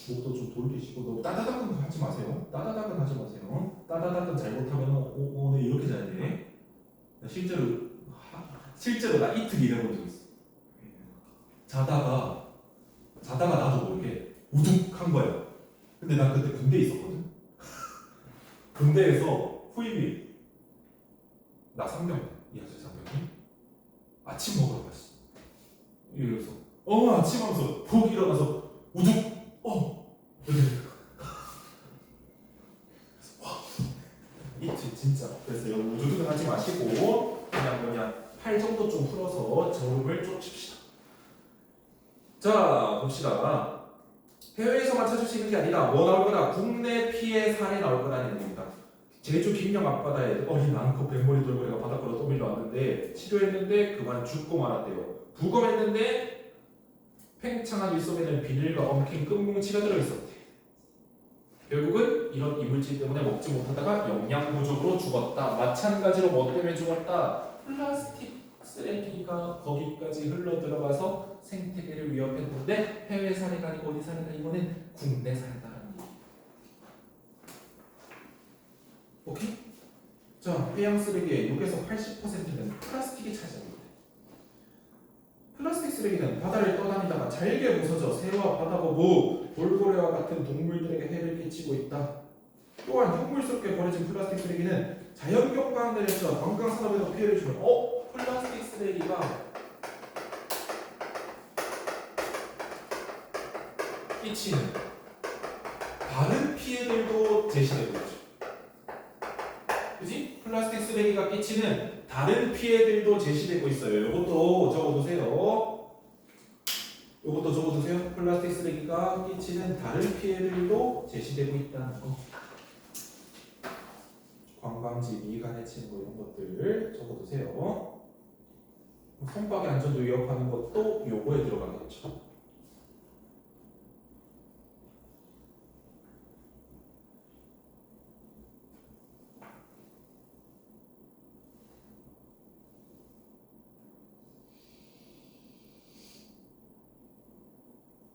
목도 좀 돌리시고, 너무 따다닥은 하지 마세요. 따다닥은 하지 마세요. 따다닥은 잘못하면 오늘 이렇게 자야 돼. 실제로 나 이틀 일해본 적 있어. 자다가 나도 모르게 우둑한 거야. 근데 나 그때 군대에 있었거든. 군대에서 후임이 나 상병, 이 아저씨 상병이 아침 먹으러 갔어. 이래서 아침 하면서 푹 일어나서 우둑 이틀 진짜. 그래서 여러분 우두둑은 하지 마시고 그냥 팔 정도 좀 풀어서 저음을 쫓읍시다. 자, 봅시다. 해외에서만 찾을 수 있는 게 아니라 뭐 나올 거다? 국내 피해 사례 나올 거다는 얘기입니다. 제주 김영 앞바다에 어린 앙컷 백머리 돌고래가 바닷가로 떠밀려 왔는데 치료했는데 그만 죽고 말았대요. 부검했는데 팽창한 일손에는 비닐과 엉킨 끝뭉치가 들어있었대. 결국은 이런 이물질 때문에 먹지 못하다가 영양 부족으로 죽었다. 마찬가지로 뭐 때문에 죽었다? 플라스틱 쓰레기가 거기까지 흘러 들어가서 생태계를 위협했는데 해외 사례가 아니고 어디 사례가 이거는 국내 사례다라는 얘기. 오케이? 자, 해양 쓰레기의 6에서 80%는 플라스틱이 차지합니다. 플라스틱 쓰레기는 바다를 떠다니다가 잘게 부서져 새와 바다거북, 돌고래와 같은 동물들에게 해를 끼치고 있다. 또한 흉물스럽게 버려진 플라스틱 쓰레기는 자연경관을 내려서 관광산업에도 피해를 주는 플라스틱 쓰레기가 끼치는 다른 피해들도 제시되고 있죠. 그지? 플라스틱 쓰레기가 끼치는 다른 피해들도 제시되고 있어요. 이것도 적어두세요. 이것도 적어두세요. 플라스틱 쓰레기가 끼치는 다른 피해들도 제시되고 있다는 거. 관광지, 미간에 치는 거 이런 것들 적어두세요. 손박이 안전도 위협하는 것도 요거에 들어가겠죠.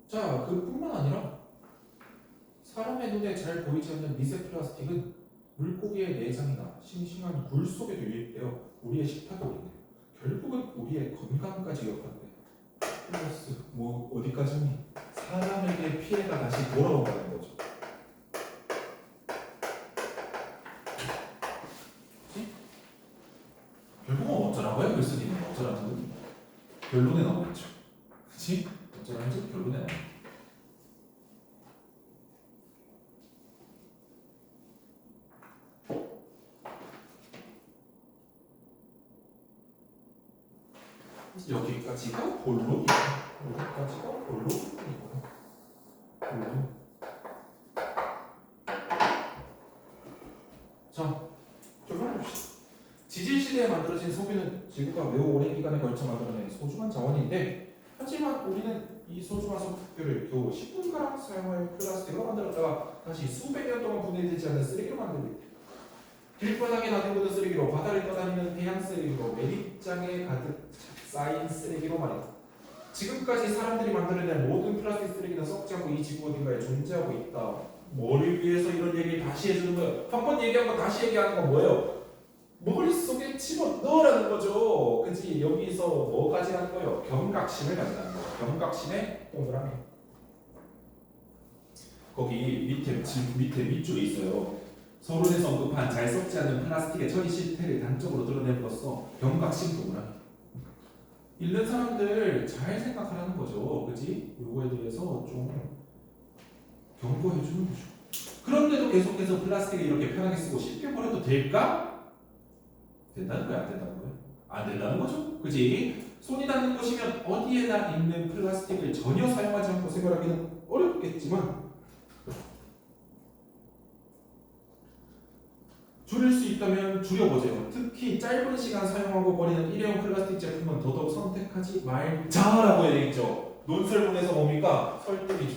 자, 그뿐만 아니라 사람의 눈에 잘 보이지 않는 미세 플라스틱은 물고기의 내장이나 싱싱한 굴 속에도 유입되어 우리의 식탁에 오르네요. 결국은 우리의 건강까지 위협한대. 플러스 뭐 어디까지니? 사람에게 피해가 다시 돌아온다는 거죠. 그치? 결국은 어쩌라고요? 글쓰기는 어쩌라는 거 결론에 나오겠죠. 그치? 어쩌라는지 결론에 나오겠죠. 여기까지가 본론이고 여기까지가 본론이고 본론. 자, 결론 봅시다. 지질 시대에 만들어진 석유는 지구가 매우 오랜 기간에 걸쳐 만들어낸 소중한 자원인데, 하지만 우리는 이 소중한 석유를 겨우 10분가량 사용하여 플라스틱으로 만들었다가 다시 수백 년 동안 분해되지 않은 쓰레기로 만들고 있다. 길바닥에 놔두고는 쓰레기로, 바다를 떠다니는 해양 쓰레기로, 매립장에 가득 쌓인 쓰레기로 말이다. 지금까지 사람들이 만들어낸 모든 플라스틱 쓰레기는 썩지 않고 이 지구 어딘가에 존재하고 있다. 뭐를 위해서 이런 얘기를 다시 해주는 거예요? 한 번 얘기한 거 다시 얘기하는 건 뭐예요? 머릿속에 집어넣으라는 거죠. 그치? 여기서 뭐까지 하는 거예요? 경각심을 가진다는 거예요. 경각심의 동그라미. 거기 밑에 밑줄에 있어요. 서론에서 언급한 잘 썩지 않는 플라스틱의 처리 실태를 단적으로 드러냄으로써 경각심 동그라미. 읽는 사람들 잘 생각하라는 거죠. 그치? 요거에 대해서 좀 경고해 주는 거죠. 그런데도 계속해서 플라스틱을 이렇게 편하게 쓰고 쉽게 버려도 될까? 된다는 거야? 안 된다는 거야? 안 된다는 거죠. 그치? 손이 닿는 곳이면 어디에나 있는 플라스틱을 전혀 사용하지 않고 생활하기는 어렵겠지만 줄일 수 있다면 줄여보세요. 특히 짧은 시간 사용하고 버리는 일회용 플라스틱 제품은 더더욱 선택하지 말자라고 되어 있죠. 논설문에서 뭡니까? 설득이죠.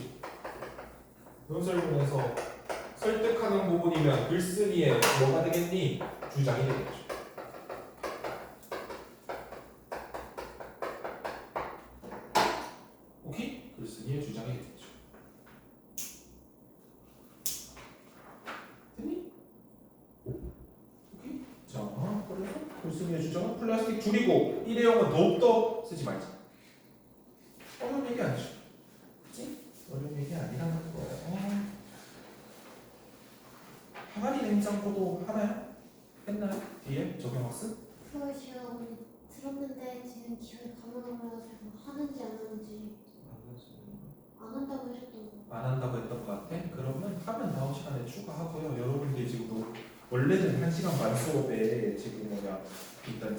논설문에서 설득하는 부분이면 글쓴이에 뭐가 되겠니? 주장이 되겠죠. 오케이? 글쓴이의 주장이 되겠죠. 됐니? 오케이? 자, 그래서 글쓴이의 주장은 플라스틱 줄이고 일회용은 더욱더 쓰지 말자. 어려운 얘기 아니죠. 그치? 어려운 얘기 아니라는 거예요. 항아리 냉장고도 하나요? 했나요? 뒤에 적용학습? 그걸 제가 오늘 들었는데 지금 기억이 가물가물해가지고 하는지 안 하는지 안 한다고 하셨던 거. 안 한다고 했던 것 같아? 그러면 하면 다음 시간에 추가하고요. 여러분들이 지금 원래는 1시간 반 수업에 지금 일단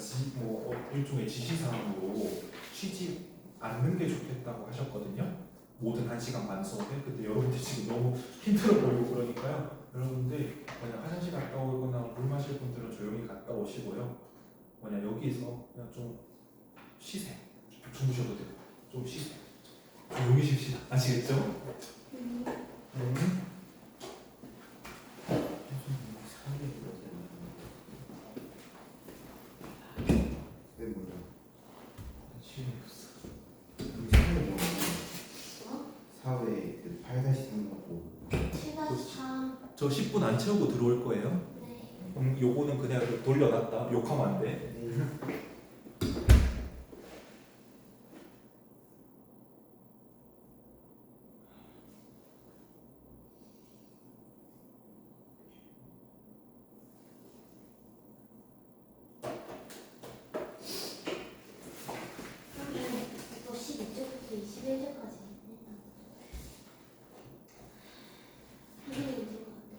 일종의 지시사항으로 쉬지 않는 게 좋겠다고 하셨거든요. 모든 1시간 반 수업에. 근데 여러분들 지금 너무 힘들어 보이고 그러니까요. 여러분들 그냥 화장실 갔다 오거나 물 마실 분들은 조용히 갔다 오시고요. 여기서 그냥 좀 쉬세요. 주무셔도 되고 좀 쉬세요. 조용히 쉽시다. 아시겠죠? 사회 그 8-3 갖고 7-3. 저 10분 안 채우고 들어올 거예요. 네. 요거는 그냥 돌려놨다. 욕하면 안 돼. 그러면 또 12절부터 21절까지 일단 선생님 문제인 것 같아요.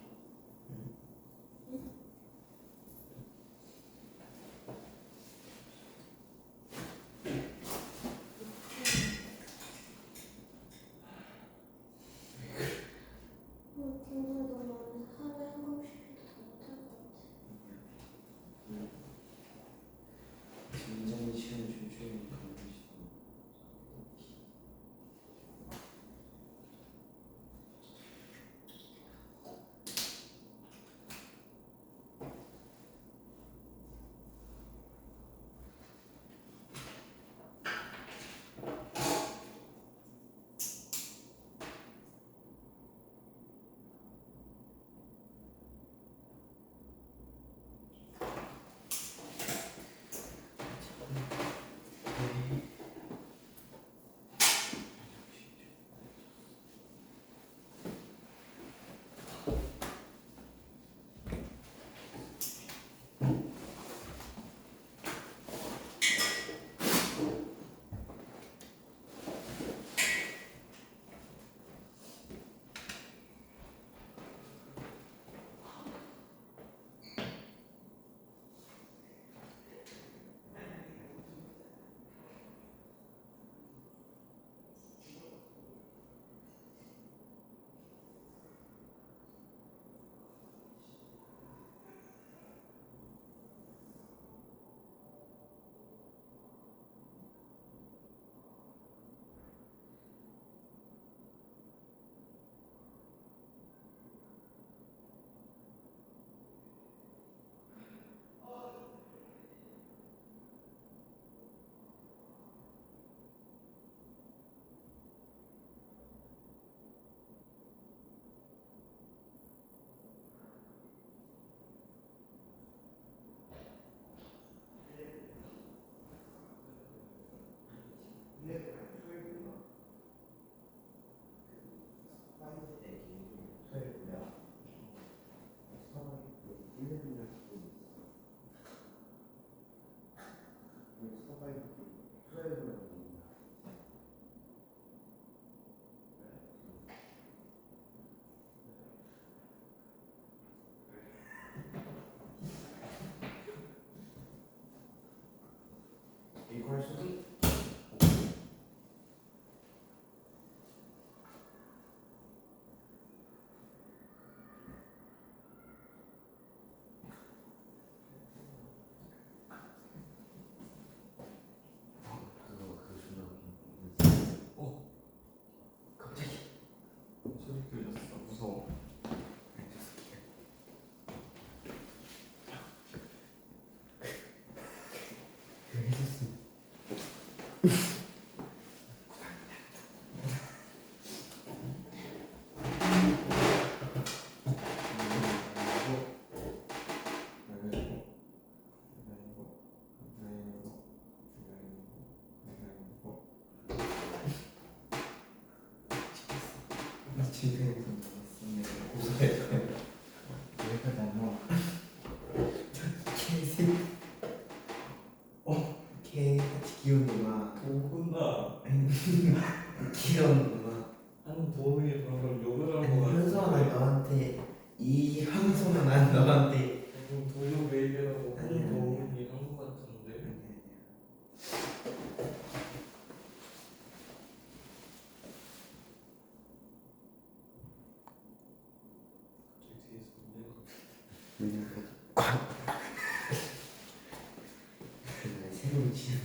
새로운 지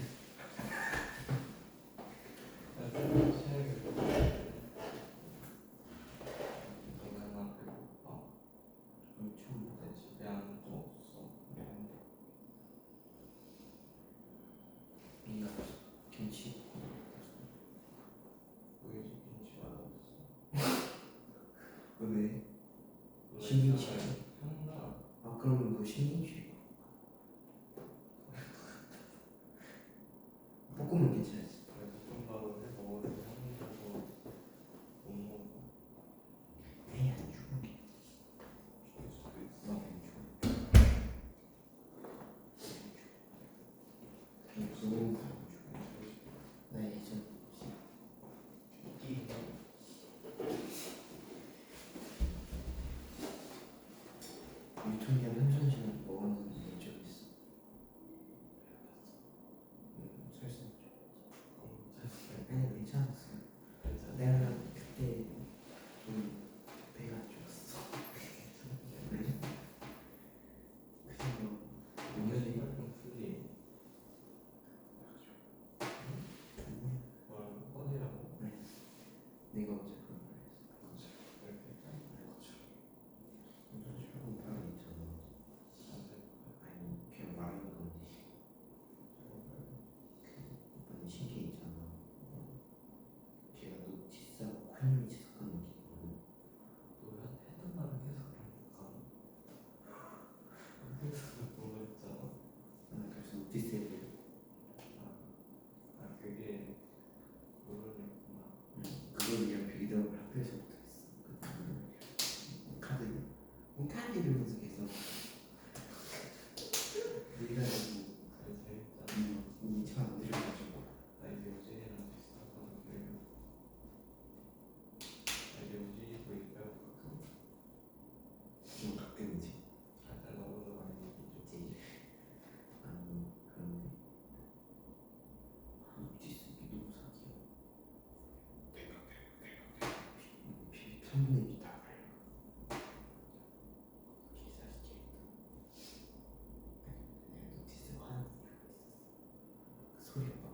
김치 왜? 신김치 아 그러면 너 신김치 볶으면 괜찮지 에이 안 죽어 나안 죽어 너무 나 예전 유통기한 한천시간 먹었는데 좀 있어 설사 아니 괜찮았어 내가 그때 좀 배가 안 좋았어 그냥 뭐 오늘이 내가 어제 그런 말 했어 무슨 최고 발음 있잖아 아니 그냥 말하는 건데 이번에 신기 있잖아 걔가 노티스하고 宽容 지속하는 게 있거든 그래서 노티스 애들 그걸 위한 빌드업을 학교에서부터 했어 그 카드 카드 이러면서 계속 그래가지고 잘안 들여가지고 좀 가끔이지 이제 아니 그런데 노티스 이게 너무 사기야 3분의 2 다 발려 개사기 내가 노티스 화나는 이유가 있었어 그 소리가 막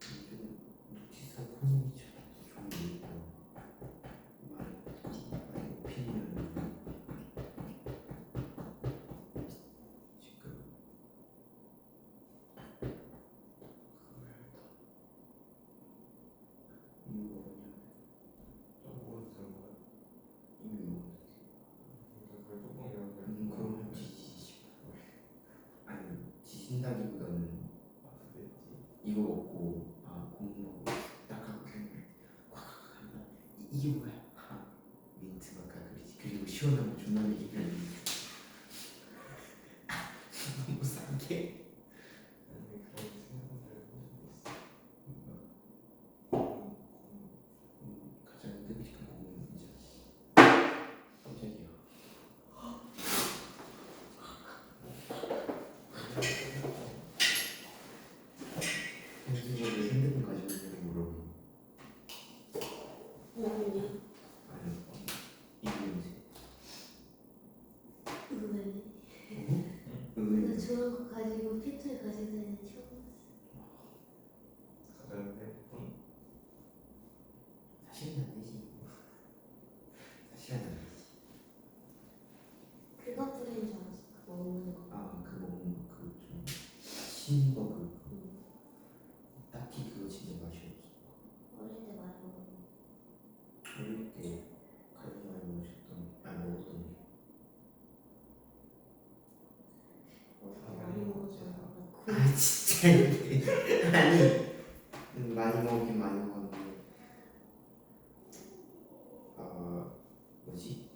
좋다 요즘 노티스가 콘텐츠가 좋은 게 있고 말의 오피니언이 지금 이유가 뭐냐면 그러면 지지지 아니 지진다기보다는 이거 먹고 아 고무 먹고 딱 하고 그냥 콱 하면 이게 뭐야? 민트 막 그리지 그리고 시원한 거 존나 먹이면 너무 싼게 가장 끔찍한 고무는 이제 깜짝이야 현수가 왜 핸드폰 가지고 있냐고 물어보고 아니 이유인지 근데 저런 거 가지고 피트를 가지고 다니는 처음 사실은 안 되지 사실은 안 되지 그거 뿌리는 줄 알았어. 그거 먹는 거. 아 그거 그좀 신거 그 딱히 그거 진짜 맛이 없어 어릴 때 많이 먹었는데. 어릴 때 가장 많이 먹었던 게 많이 먹었잖아. 아 진짜 이게 아니 많이 먹긴 많이 먹었는데 뭐지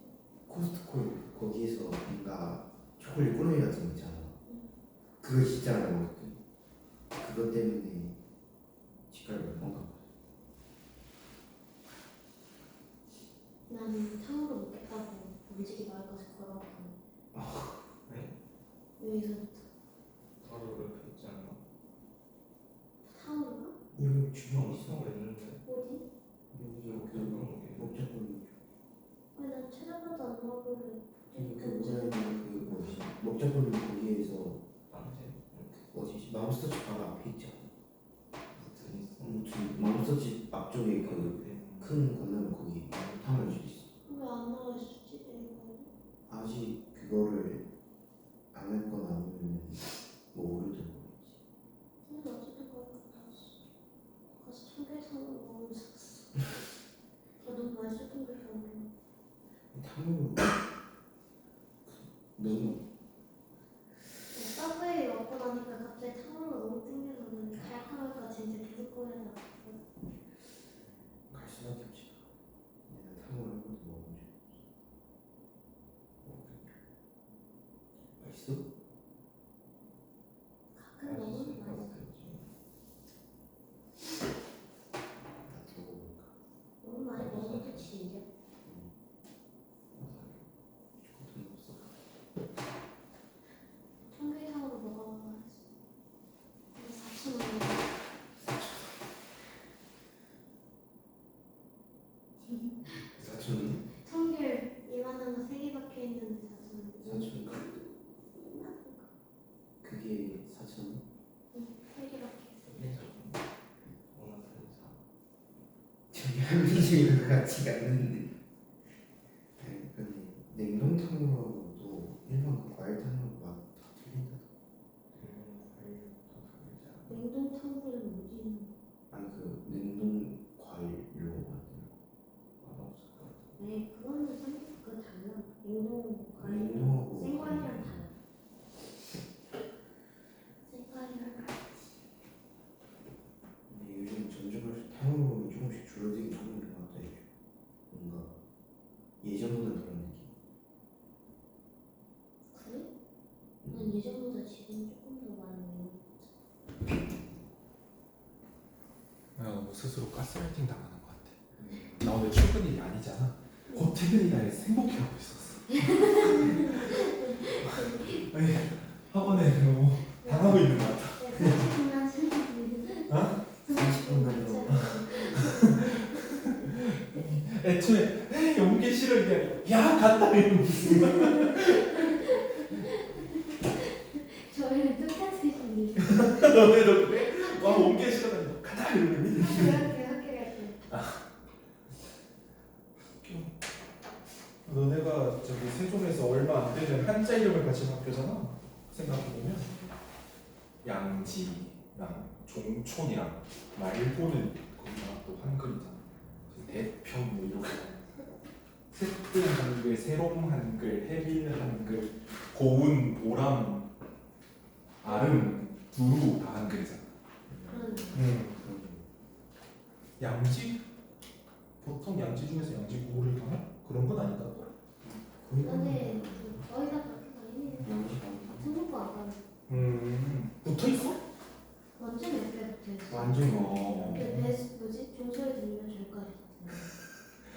코스트코 거기에서 뭔가 초콜릿 꾸러미 같은 거 있잖아 그거 진짜 많이 먹었거든 그것 때문에 치과를 몇 번 가봤어 나는 탕후루 먹겠다고 움직이 말까지 걸어왔거든. 여기서부터. 탕후루가? 여기 주먹 있어. 어디? 여기 그 목적물 아니 난 찾아봐도 안 나오길래 그 오라이드 그 뭐지 목적물 거기에서 어디지 맘스터치 바로 앞에 있지 않아? 무튼 맘스터치 앞쪽에 그 큰 건너면 거기 타면 수 있어. 왜 안 나와 있었지? 내가 아직 그거를 안 할 건 아니면 뭐 모르든 모르겠지. 근데 어쨌든 거기 가서 청계산으로 먹으면 샀어. 너무 맛있었던 게 기억나. 탕후루 너무 서브웨이 먹고 나니까 갑자기 탕후루가 너무 땡겨서 갈까 진짜 계속 꺼내다. 갈 수밖에 없지. 내가 탕후루 한 번도 먹어본 적 없어. 맛있어? 가끔 먹으면 맛있어. 나도 먹어볼까? 너무 많이 먹으면 그치 이제. 돈 없어. 청계산으로 먹어봐야지. 4,000원. 사촌? 청귤 이만한 거 3개 박혀 있는데 4,000원. 사촌 그게 4,000원? 3개 박혀 있어. 저기 한민이 것 같지가 않는데. 아니 근데 냉동탕후루하고도 일반 그 과일탕후루 맛 다 틀린다. 냉동 탕후루는 뭐지? 아니 그 냉동 과일로 만든 네, 그거는 그거 달라. 냉동 과일. 냉동하고 생과일이랑 달라. 생과일이랑 달라. 근데 요즘 점점 할수록 탕후루는 조금씩 줄어들긴 하는 것 같아. 이게. 뭔가 예전보다 그런 느낌. 그래? 난 예전보다 지금 조금 더 많이 먹는 뭐 스스로 가스라이팅 당하는 것 같아. 나 오늘 출근일이 아니잖아. 곧 퇴근이라 해서 행복해하고 있었어. 아니, 학원에 너무 당하고 있는 것 같아. 30분만 쉬는 어? 30분만 애초에 오기 싫어 이게 야 간다 이러고 무슨 저희는 똑같으신 일. 너네도 그래? 와 오기 싫어 간다 이러고 학교 갈 때. 너네가 저기 세종에서 얼마 안 되는 한자 이름을 가진 학교잖아. 생각해보면 양지랑 종촌이랑 말고는 거기가 또 한글이잖아. 대평 뭐 이렇게 새뜨 한글, 새롬 한글, 해빈 한글, 고운, 보람, 아름, 두루 다 한글이잖아. 양지? 보통 양지 중에서 양지 구호를 가나? 그런 건 아닌가 또? 근데 거의 다 그렇게 다니는 등록도 안 가는. 붙어 있어? 완전 옆에 붙어있어. 완전 근데 베스 뭐지? 종소리 들리면 저기까지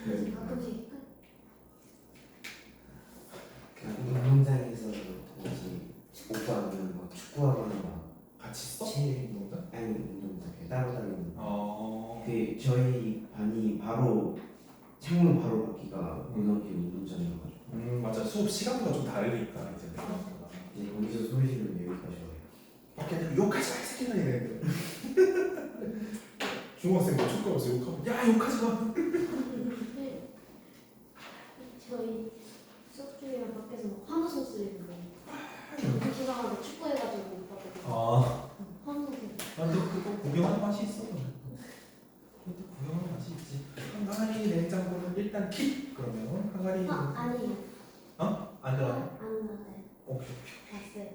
그래서 가끔씩 운동장에서 뭐지 오빠는 막 축구하거나 막 같이 써? 체육 운동장? 아니 운동장 따로 다니는 그 저희 반이 바로 창문 바로 밖이가 고등학교 운동장이어가지고 맞아. 수업 시간부가 좀 다르니까 이제 생각보다. 이제 거기서 소리 지르면 여기까지 와요. 밖에 욕하지 마, 이 새끼나 이래. 중학생들 축구하면서 욕하면 야 욕하지 마. 저희 수업 중이랑 밖에서 막 환호성 소리 들리고 기사가 축구해가지고 오빠가 환호성 근데 그거 구경하는 맛이 있어. 그것도 구경하는 맛이 있지. 항아리 냉장고는 일단 킵. 그러면 항아리. 아니에요. 안 들어가네. 안 나와요. 오케이. 봤어요.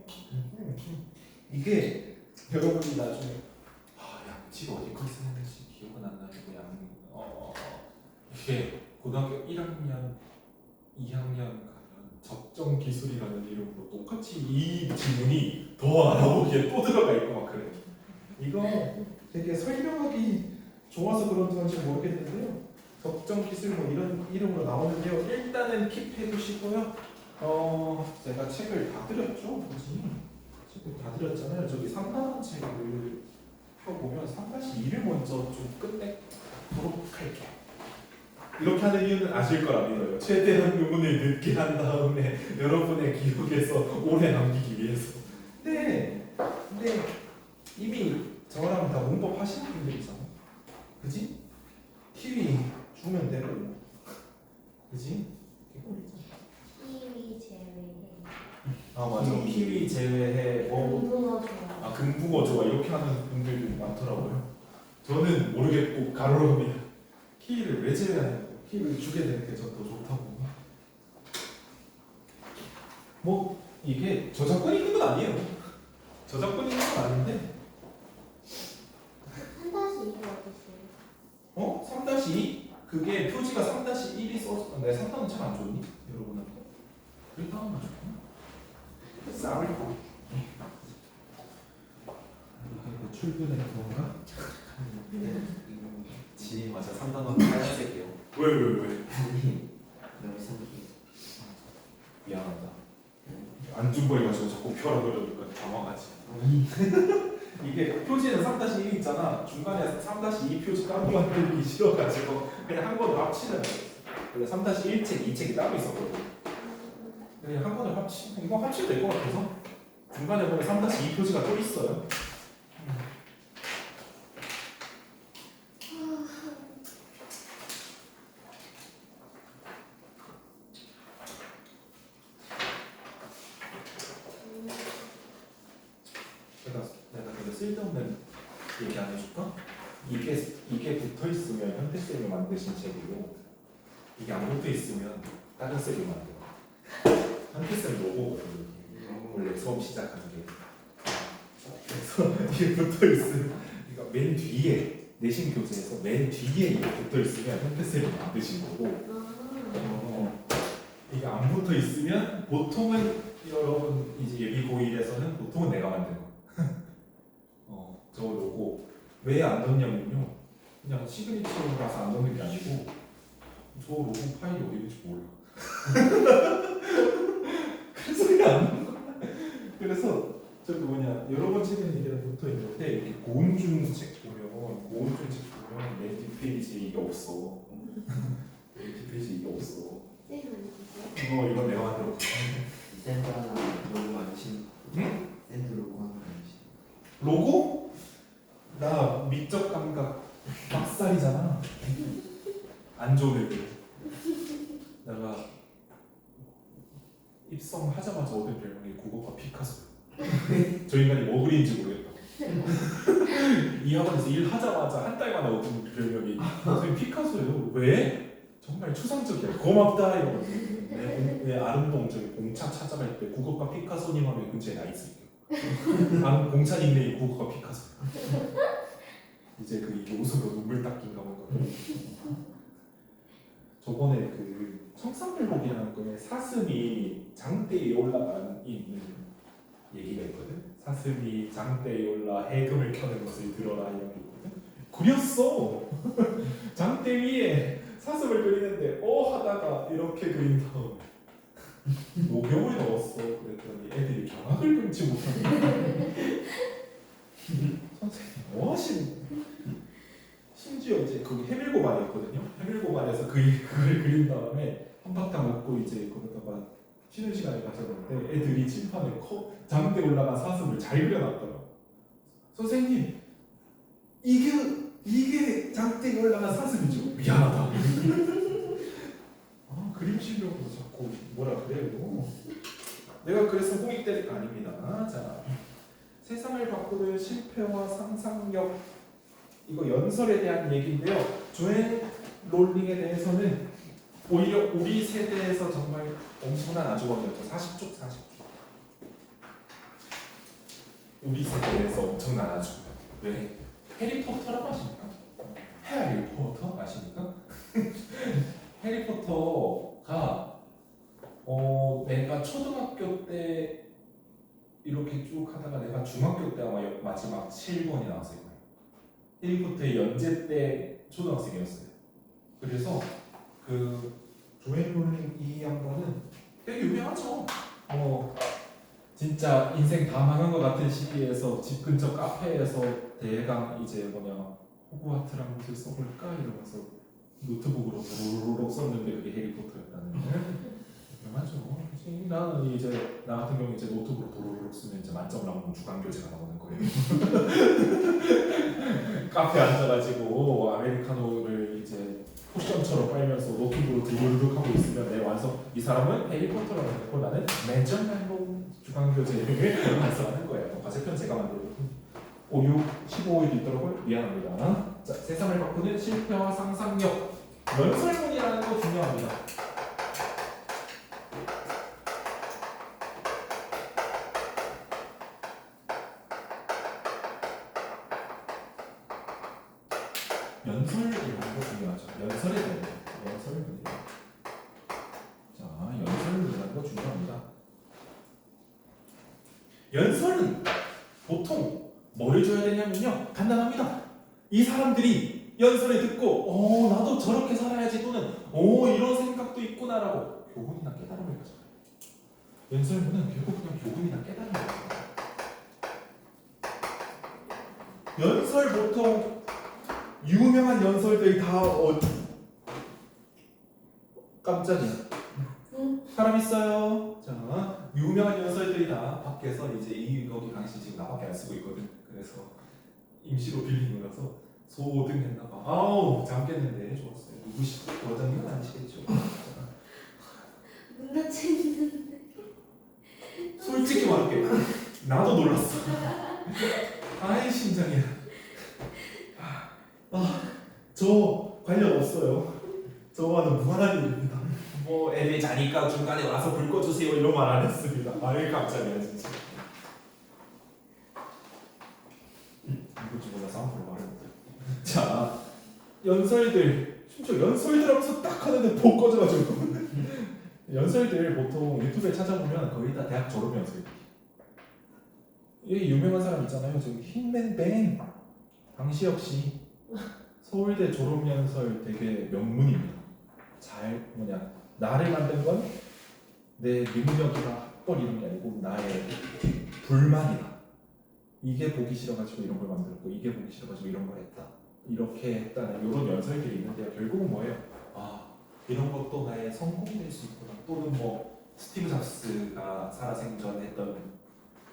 이게 여러분이 나중에 양지가 어디까지 쓰는지 기억은 안 나는데 이게 고등학교 1학년, 2학년 가면 적정 기술이라는 이름으로 똑같이 이 지문이 더 알아보기에 또 들어가 있고 막 그래. 이거 되게 설명하기 좋아서 그런 건지 모르겠는데요. 적정 기술 뭐 이런 이름으로 나오는데요. 일단은 킵해 두시고요. 제가 책을 다 드렸죠, 굳이. 책을 다 드렸잖아요. 저기 3단원 책을 보면 3-2를 먼저 좀 끝내도록 할게. 이렇게 하는 이유는 아실 거라 믿어요. 최대한 부분을 늦게 한 다음에 여러분의 기억에서 오래 남기기 위해서. 근데 이미 저랑 다 문법 하시는 분들이잖아. 그지? 키위 주면 되고. 그지? 키위 제외해. 아 맞아. 키위 제외해. 금붕어 좋아. 금붕어 좋아. 이렇게 하는 분들도 많더라고요. 저는 모르겠고 가로로입니다. 키위를 왜 제외하냐고. 키위를 주게 되는 게 전 더 좋다고. 뭐 이게 저작권이 있는 건 아니에요. 저작권이 있는 건 아닌데. 3-2가 어딨어요? 3-2? 그게 표지가 3-1이 써서 내 3단은 참 안 좋니? 여러분한테? 그래 다음은 좋구나. Sorry. 이게 출근의 그건가? 지 맞아 3단원 하얀색이요. 왜? 너무 생기. 미안하다. 안 준 거 가지고 자꾸 펴라 그러니까 당황하지. 이게 표지는 3-1 있잖아. 중간에 3-2 표지 따로 만들기 싫어가지고 그냥 한 번으로 합치는 거였어. 원래 3-1책, 2책이 따로 있었거든. 그냥 한 번에 이거 합치면 될 것 같아서 중간에 보면 3-2 표지가 또 있어요. 내가 되게 쓸데없는 얘기 안 해줄까? 이게 붙어 있으면 현태 쌤이 만드신 책이고 이게 안 붙어 있으면 다른 쌤이 만들어. 현태 쌤 로고거든. 원래 수업 시작하는 게. 그래서 이게 붙어 있으면 그러니까 맨 뒤에 내신 교재에서 맨 뒤에 이게 붙어 있으면 현태 쌤이 만드신 거고. 이게 안 붙어 있으면 보통은 여러분 이제 예비 고1에서는 보통은 내가 만든 거. 저 로고 왜 안 넣냐면요. 그냥 시그니처라서 안 넣는 게 아니고 저 로고 파일이 어디 있는지 몰라. 그래서 그냥 안 넣는 거야. 그래서 저기 여러 번 책에는 이게 붙어 있는데 이렇게 고은준 책 보면 맨 뒷페이지에 이게 없어. 맨 뒷페이지에 이게 없어. 쌤 아니세요? 이거 내가 만들었어. 샌드 하나 너무 많으신. 응? 샌드 로고 하나 많으신. 로고? 나 미적 감각 빡살이잖아. 안 좋은 애들. 내가 입성하자마자 얻은 별명이 국어과 피카소. 저 인간이 뭐 그린지 모르겠다. 이 학원에서 일하자마자 한 달 만에 얻은 별명이 선생님 피카소예요. 왜? 정말 추상적이야. 고맙다 이러면서 내 아름동 저기 공차 찾아갈 때 국어과 피카소님 하면 근처에 나 있을게요. 공차 닉네임 국어과 피카소. 이제 이게 웃으면 눈물 닦인가 뭔가. 저번에 청산별곡이라는 거에 사슴이 장대에 올라간 있는 얘기가 있거든. 사슴이 장대에 올라 해금을 켜는 것을 들어라 이런 게 있거든. 그렸어. 장대 위에 사슴을 그리는데 하다가 이렇게 그린 다음에 녹용을 넣었어. 그랬더니 애들이 경악을 금치 못하네. 선생님 뭐 하시는? 심지어 이제 거기 해밀고반이 있거든요. 해밀고반에서 그걸 그린 다음에 한바탕 웃고 이제 그러다가 쉬는 시간에 가셨는데 애들이 칠판에 장대 올라간 사슴을 잘 그려놨더라. 선생님 이게 장대에 올라간 사슴이죠. 미안하다. 그림 실력으로 자꾸 뭐라 그래요. 내가 그래서 홍익 때릴 거 아닙니다. 자, 세상을 바꾸는 실패와 상상력, 이거 연설에 대한 얘기인데요. 조앤 롤링에 대해서는 오히려 우리 세대에서 정말 엄청난 아주머니였죠. 40쪽. 우리 세대에서 엄청난 아주머니. 왜? 해리포터라고 아십니까? 해리포터 아십니까? 해리포터가 내가 초등학교 때 이렇게 쭉 하다가 내가 중학교 때 아마 마지막 7권이 나왔을 거예요. 해리포터의 연재 때 초등학생이었어요. 그래서 조앤 롤링 이 양반은 되게 유명하죠. 진짜 인생 다 망한 것 같은 시기에서 집 근처 카페에서 대강 이제 호그와트라는 것을 써볼까 이러면서 노트북으로 도로록 썼는데 그게 해리포터였다는 유명하죠. 그치? 나는 이제 나 같은 경우 이제 노트북으로 도로록 쓰면 이제 만점 나오면 주간교재가 나오는 거예요. 카페 앉아가지고 아메리카노를 이제 포션처럼 빨면서 노트북으로 드르륵 하고 있으면 내 완성 이 사람은 해리포터라고 했고 나는 맨점 말고 주간교재를 완성하는 거예요. 과제편 제가 만들고 5, 6, 15일도 있더라고요. 미안합니다. 자, 세상을 바꾸는 실패와 상상력 연설문이라는 거 중요합니다. 연설이라는 거 중요하죠. 연설에 대한 연설문이에요. 자, 연설문이라는 거 중요합니다. 연설은 보통 뭘 해줘야 되냐면요. 간단합니다. 이 사람들이 연설을 듣고 나도 저렇게 살아야지 또는 이런 생각도 있구나라고 교훈이나 깨달음을 가져요. 연설문은 결국 그냥 교훈이나 깨달음을 가져요. 연설 보통 유명한 연설들이 다 깜짝이야. 사람 있어요. 자, 유명한 연설들이 다 밖에서 이제 거기 강시 지금 나밖에 안 쓰고 있거든. 그래서 임시로 빌린 거라서 소등했나봐. 아우 잠 깼는데 좋았어요. 누구시죠? 원장님은 아니시겠죠? 문 닫혀있는데 솔직히 말할게. 나도 놀랐어. 아이 심장이야. 저 관련 없어요. 저와는 무관한 일입니다. 애들 자니까 중간에 와서 불 꺼주세요 이런 말 안 했습니다. 아이 깜짝이야 진짜. 이거지 몰라서 함부로 말을 못해. 자, 연설들 심지어 연설들 하면서 딱 하는데 복 꺼져가지고 연설들 보통 유튜브에 찾아보면 거의 다 대학 졸업 연설. 이 유명한 사람 있잖아요. 저기 흰맨뱅 방시혁 씨 서울대 졸업 연설 되게 명문입니다. 나를 만든 건 내 능력이나 학벌 이런 게 아니고 나의 불만이다. 이게 보기 싫어가지고 이런 걸 만들었고 이게 보기 싫어가지고 이런 걸 했다. 이렇게 했다는 이런 연설들이 있는데요. 결국은 뭐예요? 이런 것도 나의 성공일 수 있구나. 또는 스티브 잡스가 살아생전했던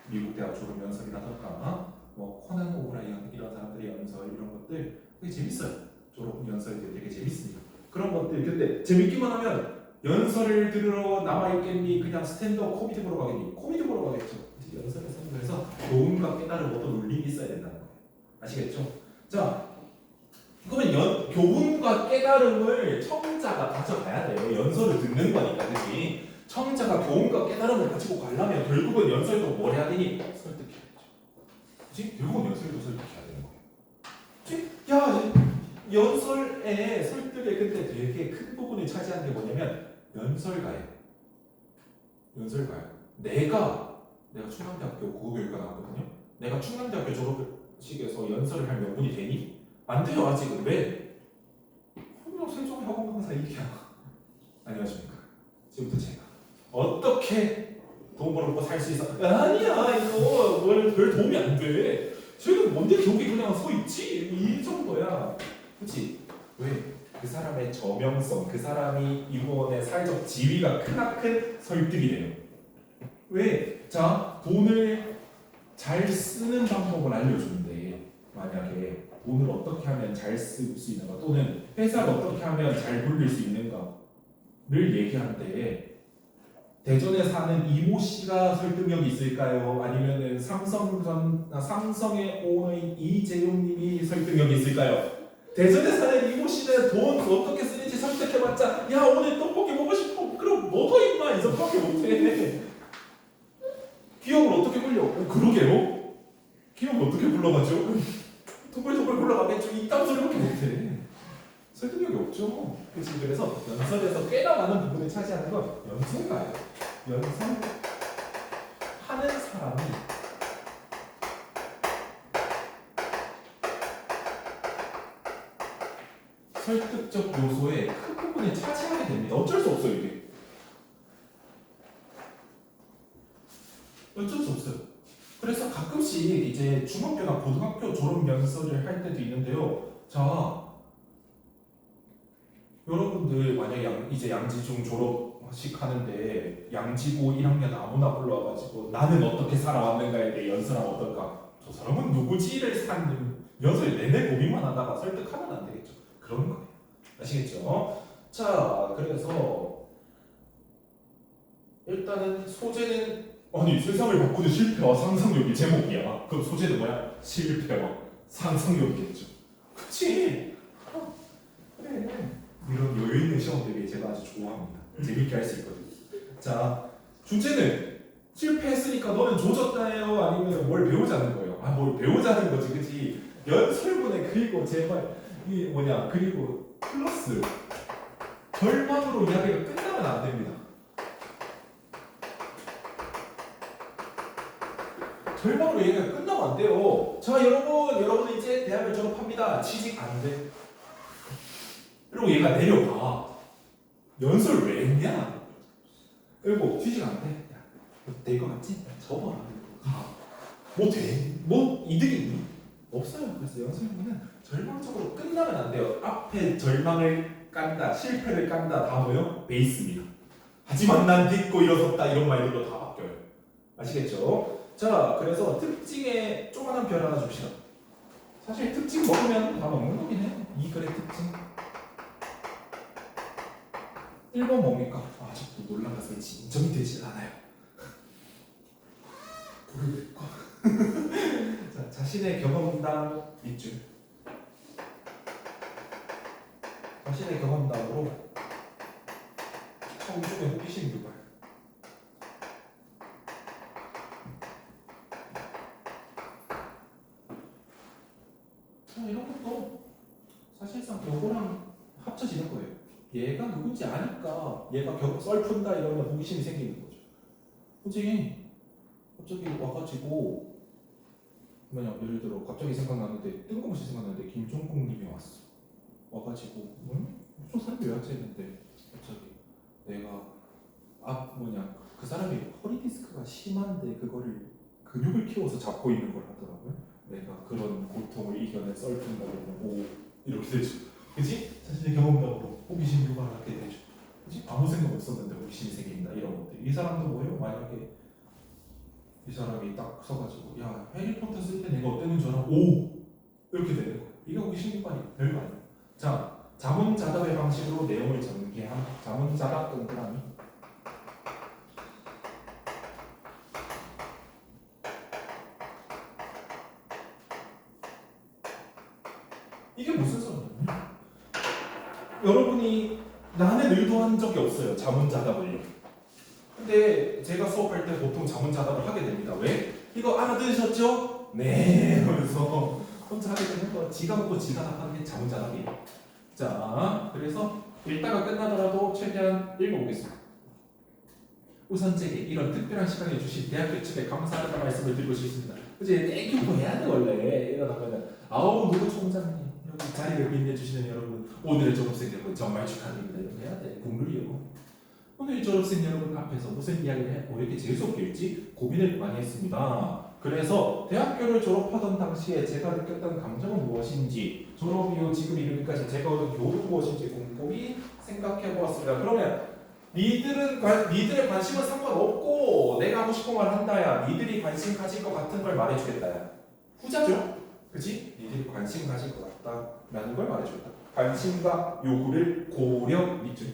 미국 대학 졸업 연설이라던가 코난 오브라이언 이런 사람들의 연설 이런 것들 되게 재밌어요. 졸업 연설들 되게 재밌습니다. 그런 것들 근데 재밌기만 하면 연설을 들으러 남아있겠니? 그냥 스탠드업 코미디 보러 가겠니? 코미디 보러 가겠죠. 연설을 선도해서 교훈과 깨달음 어떤 울림이 있어야 된다는 거예요. 아시겠죠? 자, 그러면 교훈과 깨달음을 청자가 가져가야 돼요. 연설을 듣는 거니까, 그치? 청자가 교훈과 깨달음을 가지고 가려면 결국은 연설도 뭘 해야 되니? 설득해야 되죠. 그치? 결국은 연설도 설득해야 되는 거예요. 그치? 연설의 설득에 근데 되게 큰 부분을 차지하는 게 뭐냐면 연설가예요. 내가 충남대학교 고교교육과 나왔거든요. 내가 충남대학교 졸업식에서 연설을 할 명분이 되니? 안 돼요 아직은. 왜? 그냥 세종학원 강사 일이야. 안녕하십니까. 지금부터 제가 어떻게 돈 벌어먹고 살 수 있어? 아니야 이거 별 도움이 안 돼. 쟤는 뭔데 저기 그냥 서 있지? 이 정도야. 그렇지? 왜? 그 사람의 저명성, 그 사람이 이루어낸 사회적 지위가 크나큰 설득이 돼요. 왜? 자, 돈을 잘 쓰는 방법을 알려주는데 만약에 돈을 어떻게 하면 잘 쓸 수 있는가 또는 회사를 어떻게 하면 잘 굴릴 수 있는가를 얘기하는데 대전에 사는 이모 씨가 설득력이 있을까요? 아니면은 삼성의 오너인 이재용님이 설득력이 있을까요? 대전에 사는 이모 씨는 돈 어떻게 쓰는지 설득해봤자 야 오늘 떡볶이 먹고 싶어. 그럼 너도 임마 이정도밖에 못해. 기업을 어떻게 굴려? 그러게요. 기업을 어떻게 굴러가죠? 토글토글 굴러가겠죠. 이딴 소리밖에 못해. 설득력이 없죠. 그치? 그래서 연설에서 꽤나 많은 부분을 차지하는 건 연설가예요. 연설하는 사람이 설득적 요소의 큰 부분을 차지하게 됩니다. 어쩔 수 없어요 이게. 어쩔 수 이제 중학교나 고등학교 졸업 연설을 할 때도 있는데요. 자, 여러분들 만약 이제 양지중 졸업식 하는데 양지고 1학년 아무나 불러와가지고 나는 어떻게 살아왔는가에 대해 연설하면 어떨까? 저 사람은 누구지를 산 연설 내내 고민만 하다가 설득하면 안 되겠죠. 그런 거예요. 아시겠죠? 자, 그래서 일단은 소재는 아니 세상을 바꾸는 실패와 상상력이 제목이야. 그럼 소재는 뭐야? 실패와 상상력이겠죠. 그치? 그래. 이런 여유 있는 시험들이 제가 아주 좋아합니다. 재밌게 할 수 있거든요. 자, 주제는 실패했으니까 너는 조졌다예요? 아니면 뭘 배우자는 거예요? 아, 뭘 배우자는 거지, 그치? 연설문에 그리고 제발 이 뭐냐 그리고 플러스 절망으로 이야기가 끝나면 안 됩니다. 절망으로 얘기가 끝나면 안 돼요. 자, 여러분 이제 대학을 졸업합니다. 취직 안 돼. 그리고 얘가 내려가. 연설 왜 했냐? 그리고 취직 안 돼. 될 것 같지? 접어라. 가. 뭐 돼? 뭐 이득이 있니? 없어요. 그래서 연설문은 절망적으로 끝나면 안 돼요. 앞에 절망을 깐다, 실패를 깐다 다 뭐요? 베이스입니다. 하지만 난 딛고 일어섰다 이런 말들로 다 바뀌어요. 아시겠죠? 자, 그래서 특징에 조그만한 별 하나 줍시다. 사실 특징 먹으면 다 먹는 거긴 해요. 이 글의 특징. 1번 뭡니까? 아직도 논란 가슴이 진정이 되질 않아요. 불을 꺼. 자, 자신의 경험담 밑줄. 자신의 경험담으로 청중의 호기심 유발. 이런 것도 사실상 요거랑 합쳐지는 거예요. 얘가 누군지 아니까 얘가 썰 푼다 이러면 호기심이 생기는 거죠. 솔직히 갑자기 와가지고 뭐냐 예를 들어 갑자기 생각나는데 뜬금없이 생각나는데 김종국님이 왔어. 와가지고 무슨 사람이 왜 왔지 했는데 갑자기 내가 그 사람이 허리 디스크가 심한데 그거를 근육을 키워서 잡고 있는 걸 하더라고요. 내가 그런 고통을 이겨내 썰 푼다 그러면 오 이렇게 되죠. 그치? 자신의 경험담으로 호기심 유발하게 되죠. 그치? 아무 생각 없었는데 호기심이 생긴다 이런 것들. 이 사람도 뭐예요? 만약에 이 사람이 딱 서가지고 야 해리포터 쓸 때 내가 어땠는 줄 알아? 오! 이렇게 되는 거예요. 이게 호기심 유발이에요. 별거 아니에요. 자, 자문자답의 방식으로 내용을 전개한 자문자답 동그라미. 이게 무슨 소리냐면 여러분이 나는 의도한 적이 없어요. 자문자답을요. 근데 제가 수업할 때 보통 자문자답을 하게 됩니다. 왜? 이거 알아들으셨죠? 네 하면서 혼자 하게 되는 거 지가 먹고 지가 답하는 게 자문자답이에요. 자, 그래서 읽다가 끝나더라도 최대한 읽어보겠습니다. 우선 제게 이런 특별한 시간을 주신 대학교 측에 감사하다는 말씀을 드리고 싶습니다. 그치? 땡큐 해야 돼 원래 이러다가는 아우 누구 총장님 여기 자리를 빛내주시는 여러분 오늘의 졸업생 여러분 정말 축하드립니다. 이렇게 해야 돼. 국룰이요. 오늘 졸업생 여러분 앞에서 무슨 이야기를 해? 이렇게 재수없게 읽지? 고민을 많이 했습니다. 그래서 대학교를 졸업하던 당시에 제가 느꼈던 감정은 무엇인지 졸업 이후 지금 이르기까지 제가 얻은 교훈은 무엇인지 곰곰이 생각해 보았습니다. 그러면 니들의 관심은 상관없고 내가 하고 싶은 말 한다야. 니들이 관심 가질 것 같은 걸 말해주겠다야. 후자죠? 그치? 니들이 관심 가질 것 같다라는 걸 말해주겠다. 관심과 요구를 고려 밑줄.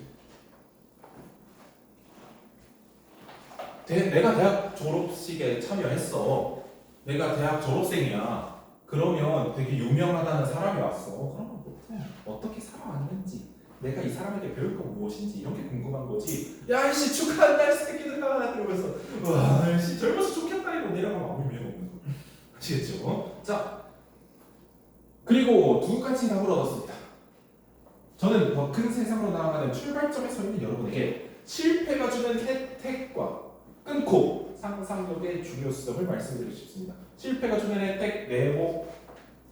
내가 대학 졸업식에 참여했어. 내가 대학 졸업생이야. 그러면 되게 유명하다는 사람이 왔어. 그러면 보통 어떻게 살아왔는지 내가 이 사람에게 배울 건 무엇인지 이런 게 궁금한 거지. 야 이씨 축하한다 이 새끼들아 이러면서 와 이씨 젊어서 좋겠다 이러고 내려가면 아무 의미가 없는 거야. 아시겠죠? 자 그리고 두 가지 답을 얻었습니다. 저는 더 큰 세상으로 나아가는 출발점에 서 있는 여러분에게 실패가 주는 혜택과 끊고 상상력의 중요성을 말씀드리고 싶습니다. 실패가 주는 혜택 네모,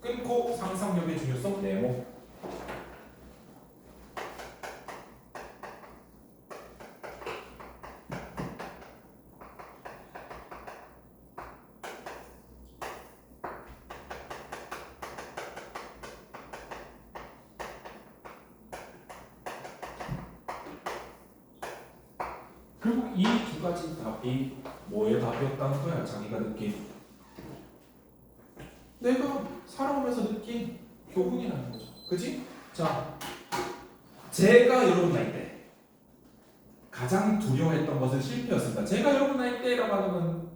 끊고 상상력의 중요성 네모. 결국 이 두 가지 답이 뭐의 답이었다는 거야. 자기가 느낀, 내가 살아오면서 느낀 교훈이라는 거죠. 그치? 자, 제가 여러분 나이 때 가장 두려워했던 것은 실패였습니다. 제가 여러분 나이 때라고 하는 건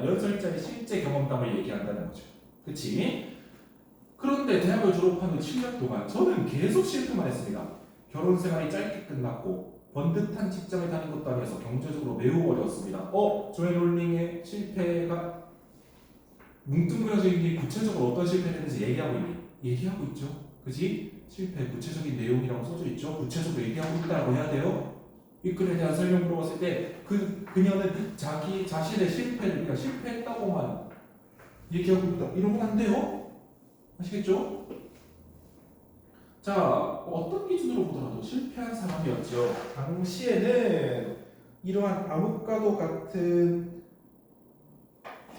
연설자의 실제 경험담을 얘기한다는 거죠. 그치? 그런데 대학을 졸업한 후 7년 동안 저는 계속 실패만 했습니다. 결혼 생활이 짧게 끝났고 번듯한 직장을 다닌 것도 아니어서 경제적으로 매우 어려웠습니다. 조엘 롤링의 실패가 뭉뚱그려져 있는 게 구체적으로 어떤 실패를 했는지 얘기하고 있죠. 그지? 실패 구체적인 내용이라고 써져 있죠. 구체적으로 얘기하고 있다고 해야 돼요. 이 글에 대한 설명 물어봤을 때 그녀는 자기 자신의 실패를 그러니까 실패했다고만 얘기하고 있다. 이러면 안 돼요. 아시겠죠? 자, 어떤 기준으로 보더라도 실패한 사람이었죠. 당시에는 이러한 암흑과도 같은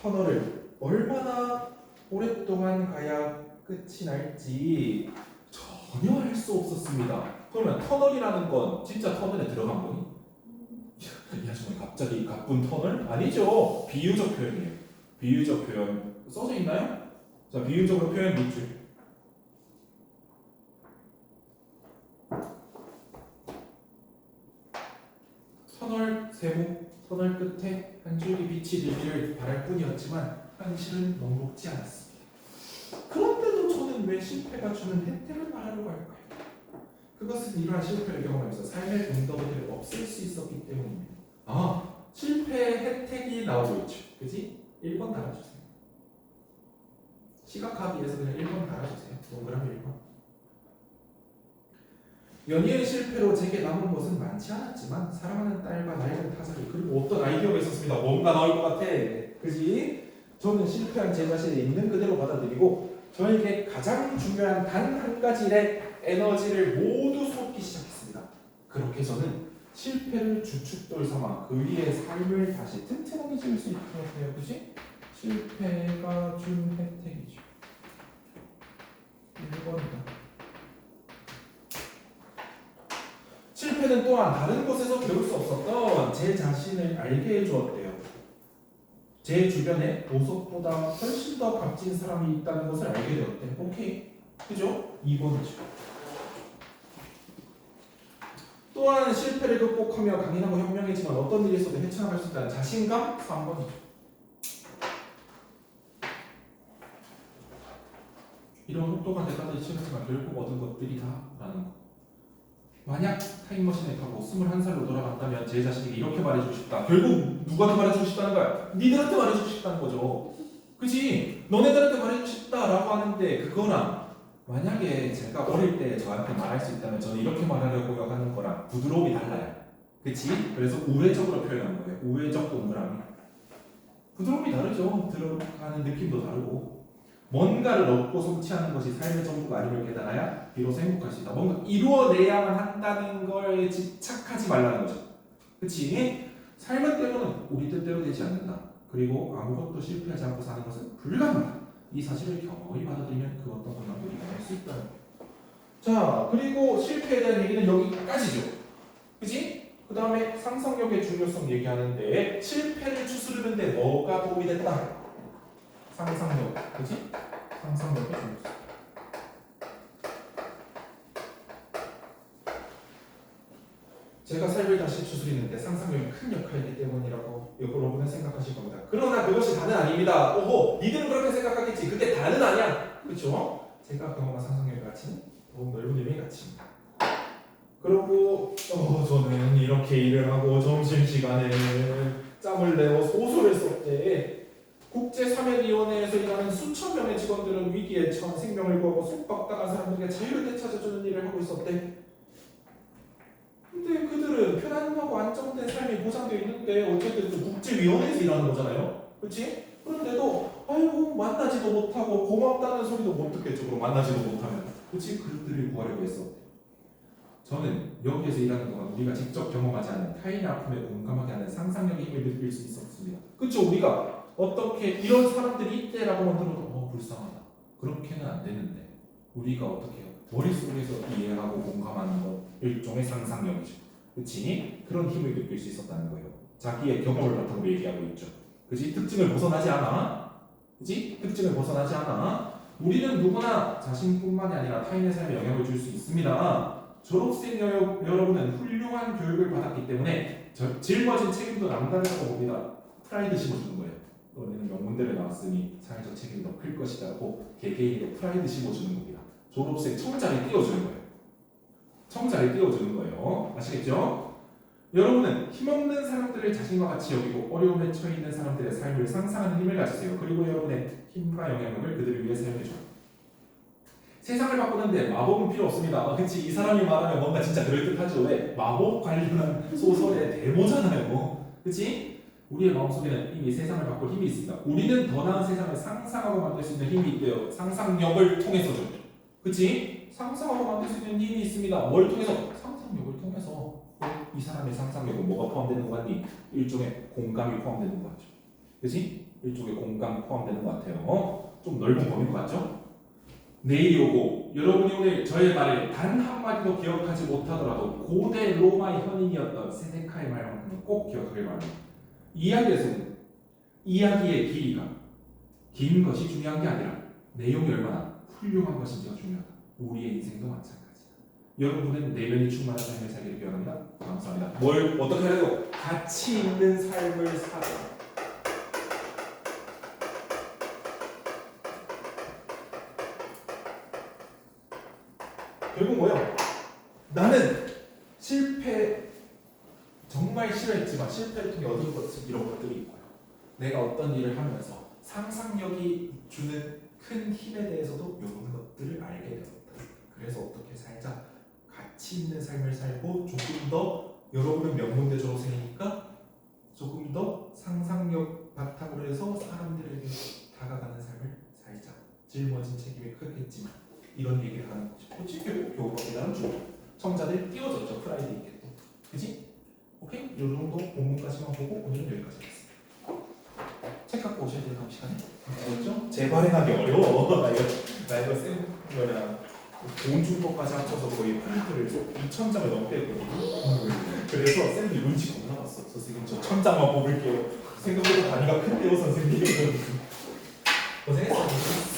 터널을 얼마나 오랫동안 가야 끝이 날지 전혀 알 수 없었습니다. 그러면 터널이라는 건 진짜 터널에 들어간 거니? 야, 정말 갑자기 가쁜 터널? 아니죠. 비유적 표현이에요. 비유적 표현 써져 있나요? 자, 비유적으로 표현 밑줄. 터널 세모, 터널 끝에 한 줄기 빛이 들기를 바랄 뿐이었지만 현실은 녹록지 않았습니다. 그런데도 저는 왜 실패가 주는 혜택을 말하려고 할까요? 그것은 이러한 실패를 경험하면서 삶의 공덕을 없앨 수 있었기 때문입니다. 실패 혜택이 나오고 있죠. 그지? 1번 달아주세요. 시각화하기 위해서 그냥 1번 달아주세요. 동그라미 1번. 연예인 실패로 제게 남은 것은 많지 않았지만 사랑하는 딸과 낡은 타자를 그리고 어떤 아이디어가 있었습니다. 뭔가 나올 것 같아. 그지? 저는 실패한 제 자신을 있는 그대로 받아들이고 저에게 가장 중요한 단 한 가지의 에너지를 모두 쏟기 시작했습니다. 그렇게 저는 실패를 주춧돌 삼아 그 위에 삶을 다시 튼튼하게 지을 수 있도록 해요. 그지? 실패가 준 혜택이죠. 1번이다. 실패는 또한 다른 곳에서 배울 수 없었던 제 자신을 알게 해주었대요. 제 주변에 보석보다 훨씬 더 값진 사람이 있다는 것을 알게 되었대. 오케이. 그죠? 2번이죠. 또한 실패를 극복하며 강인하고 현명해지만 어떤 일이 있어도 헤쳐나갈 수 있다는 자신감? 3번이죠. 이런 혹독한 대가들이 치렀지만 결국 얻은 것들이다 라는 거. 만약 타임머신에 타고 21살로 돌아간다면 제 자신에게 이렇게 말해주고 싶다. 결국 누구한테 말해주고 싶다는 거야? 니들한테 말해주고 싶다는 거죠. 그치? 너네들한테 말해주고 싶다라고 하는데 그거랑 만약에 제가 어릴 때 저한테 말할 수 있다면 저는 이렇게 말하려고 하는 거랑 부드러움이 달라요. 그치? 그래서 우회적으로 표현한 거예요. 우회적 동그라미. 부드러움이 다르죠. 들어가는 느낌도 다르고 뭔가를 얻고 성취하는 것이 삶의 전부가 아님을 깨달아야 비로소 행복할 수 있다. 뭔가 이루어내야만 한다는 걸 집착하지 말라는 거죠. 그치? 삶은 때로는 우리 뜻대로 되지 않는다. 그리고 아무것도 실패하지 않고 사는 것은 불가능하다. 이 사실을 경험히 받아들이면 그 어떤困難도 이겨낼 수 있다는 거예요. 자, 그리고 실패에 대한 얘기는 여기까지죠. 그치? 그 다음에 상상력의 중요성 얘기하는데 실패를 추스르는데 뭐가 도움이 됐다? 상상력, 그치? 상상력의 중요성. 제가 삶을 다시 추스리는데 상상력이 큰 역할이기 때문이라고 여러분은 생각하실 겁니다. 그러나 그것이 다는 아닙니다. 오호, 니들은 그렇게 생각하겠지. 그게 다는 아니야. 그렇죠? 제가 경험한 상상력의 가치는 더욱 넓은 의미의 가치입니다. 그리고 저는 이렇게 일을 하고 점심시간에 짬을 내어 소설을 썼대. 국제사면위원회에서 일하는 수천 명의 직원들은 위기에 처한 생명을 구하고 속박당한 사람들에게 자유를 되찾아주는 일을 하고 있었대. 근데 그들은 편안하고 안정된 삶이 보장되어 있는데 어쨌든 국제위원회에서 일하는 거잖아요. 그렇지? 그런데도 아이고 만나지도 못하고 고맙다는 소리도 못 듣겠죠. 그럼 만나지도 못하면. 그렇지? 그들을 구하려고 했었대. 저는 여기에서 일하는 동안 우리가 직접 경험하지 않은 타인의 아픔에 공감하게 하는 상상력의 힘을 느낄 수 있었습니다. 그렇죠? 우리가 어떻게 이런 사람들이 있대라고만 들어도 불쌍하다. 그렇게는 안 되는데 우리가 어떻게 해요? 머릿속에서 이해하고 공감하는 것 일종의 상상력이죠. 그치? 그런 힘을 느낄 수 있었다는 거예요. 자기의 경험을 바탕으로 얘기하고 있죠. 그치? 특징을 벗어나지 않아. 그치? 특징을 벗어나지 않아. 우리는 누구나 자신뿐만이 아니라 타인의 삶에 영향을 줄 수 있습니다. 졸업생 여러분은 훌륭한 교육을 받았기 때문에 짊어진 책임도 남다르다고 봅니다. 프라이드 심어주는 거예요. 너네는 명문대를 나왔으니 사회적 책임이 더 클 것이다고 개개인에게 프라이드 심어주는 겁니다. 졸업생 청자를 띄워주는 거예요. 청자를 띄워주는 거예요. 아시겠죠? 여러분은 힘없는 사람들을 자신과 같이 여기고 어려움에 처해 있는 사람들의 삶을 상상하는 힘을 가지세요. 그리고 여러분의 힘과 영향력을 그들을 위해 사용해줘요. 세상을 바꾸는데 마법은 필요 없습니다. 그치? 이 사람이 말하면 뭔가 진짜 그럴듯하죠. 왜? 마법 관련한 소설의 데모잖아요. 그치? 우리의 마음속에는 이미 세상을 바꿀 힘이 있습니다. 우리는 더 나은 세상을 상상하고 만들 수 있는 힘이 있대요. 상상력을 통해서죠. 그치? 상상하고 만들 수 있는 힘이 있습니다. 뭘 통해서? 상상력을 통해서. 이 사람의 상상력은 뭐가 포함되는 거 같니? 일종의 공감이 포함되는 거 같죠. 그치? 일종의 공감이 포함되는 것 같아요. 좀 넓은 범위인 것 같죠? 내일이 오고 여러분이 오늘 저의 말을 단 한마디도 기억하지 못하더라도 고대 로마의 현인이었던 세네카의 말만큼은 꼭 기억하길 바랍니다. 이야기에서는 이야기의 길이가 긴 것이 중요한 게 아니라 내용이 얼마나 훌륭한 것인지가 중요하다. 우리의 인생도 마찬가지다. 여러분은 내면이 충만한 삶을 살기를 기원합니다. 감사합니다. 뭘 어떻게 해야 돼요? 가치 있는 삶을 살아. 결국 뭐야? 나는 실패 정말 싫어했지만 실패를 통해 얻은 것은 이런 것들이 있고요. 내가 어떤 일을 하면서 상상력이 주는 큰 힘에 대해서도 이런 것들을 알게 되었다. 그래서 어떻게 살자? 가치 있는 삶을 살고 조금 더 여러분은 명문대 졸업생이니까 조금 더 상상력 바탕으로 해서 사람들에게 다가가는 삶을 살자. 짊어진 책임이 크겠지만 이런 얘기를 하는 거죠. 그치? 교육법이라는 주 청자들 띄워줬죠. 프라이드 있게 또. 그치? 오케이? 이 정도 본문까지만 보고 오늘은 여기까지 하겠습니다. 책 갖고 오셔야 돼요. 다음 시간에. 알겠죠? 재발행하기 어려워. 나 이거 쌤 뭐냐 보온중법까지 합쳐서 거의 프린트를 2,000장을 넘게 했거든요. 그래서 쌤이 눈치 겁나 봤어. 선생님 저 1,000장만 뽑을게요. 생각보다 단위가 큰데요 선생님. 고생했어.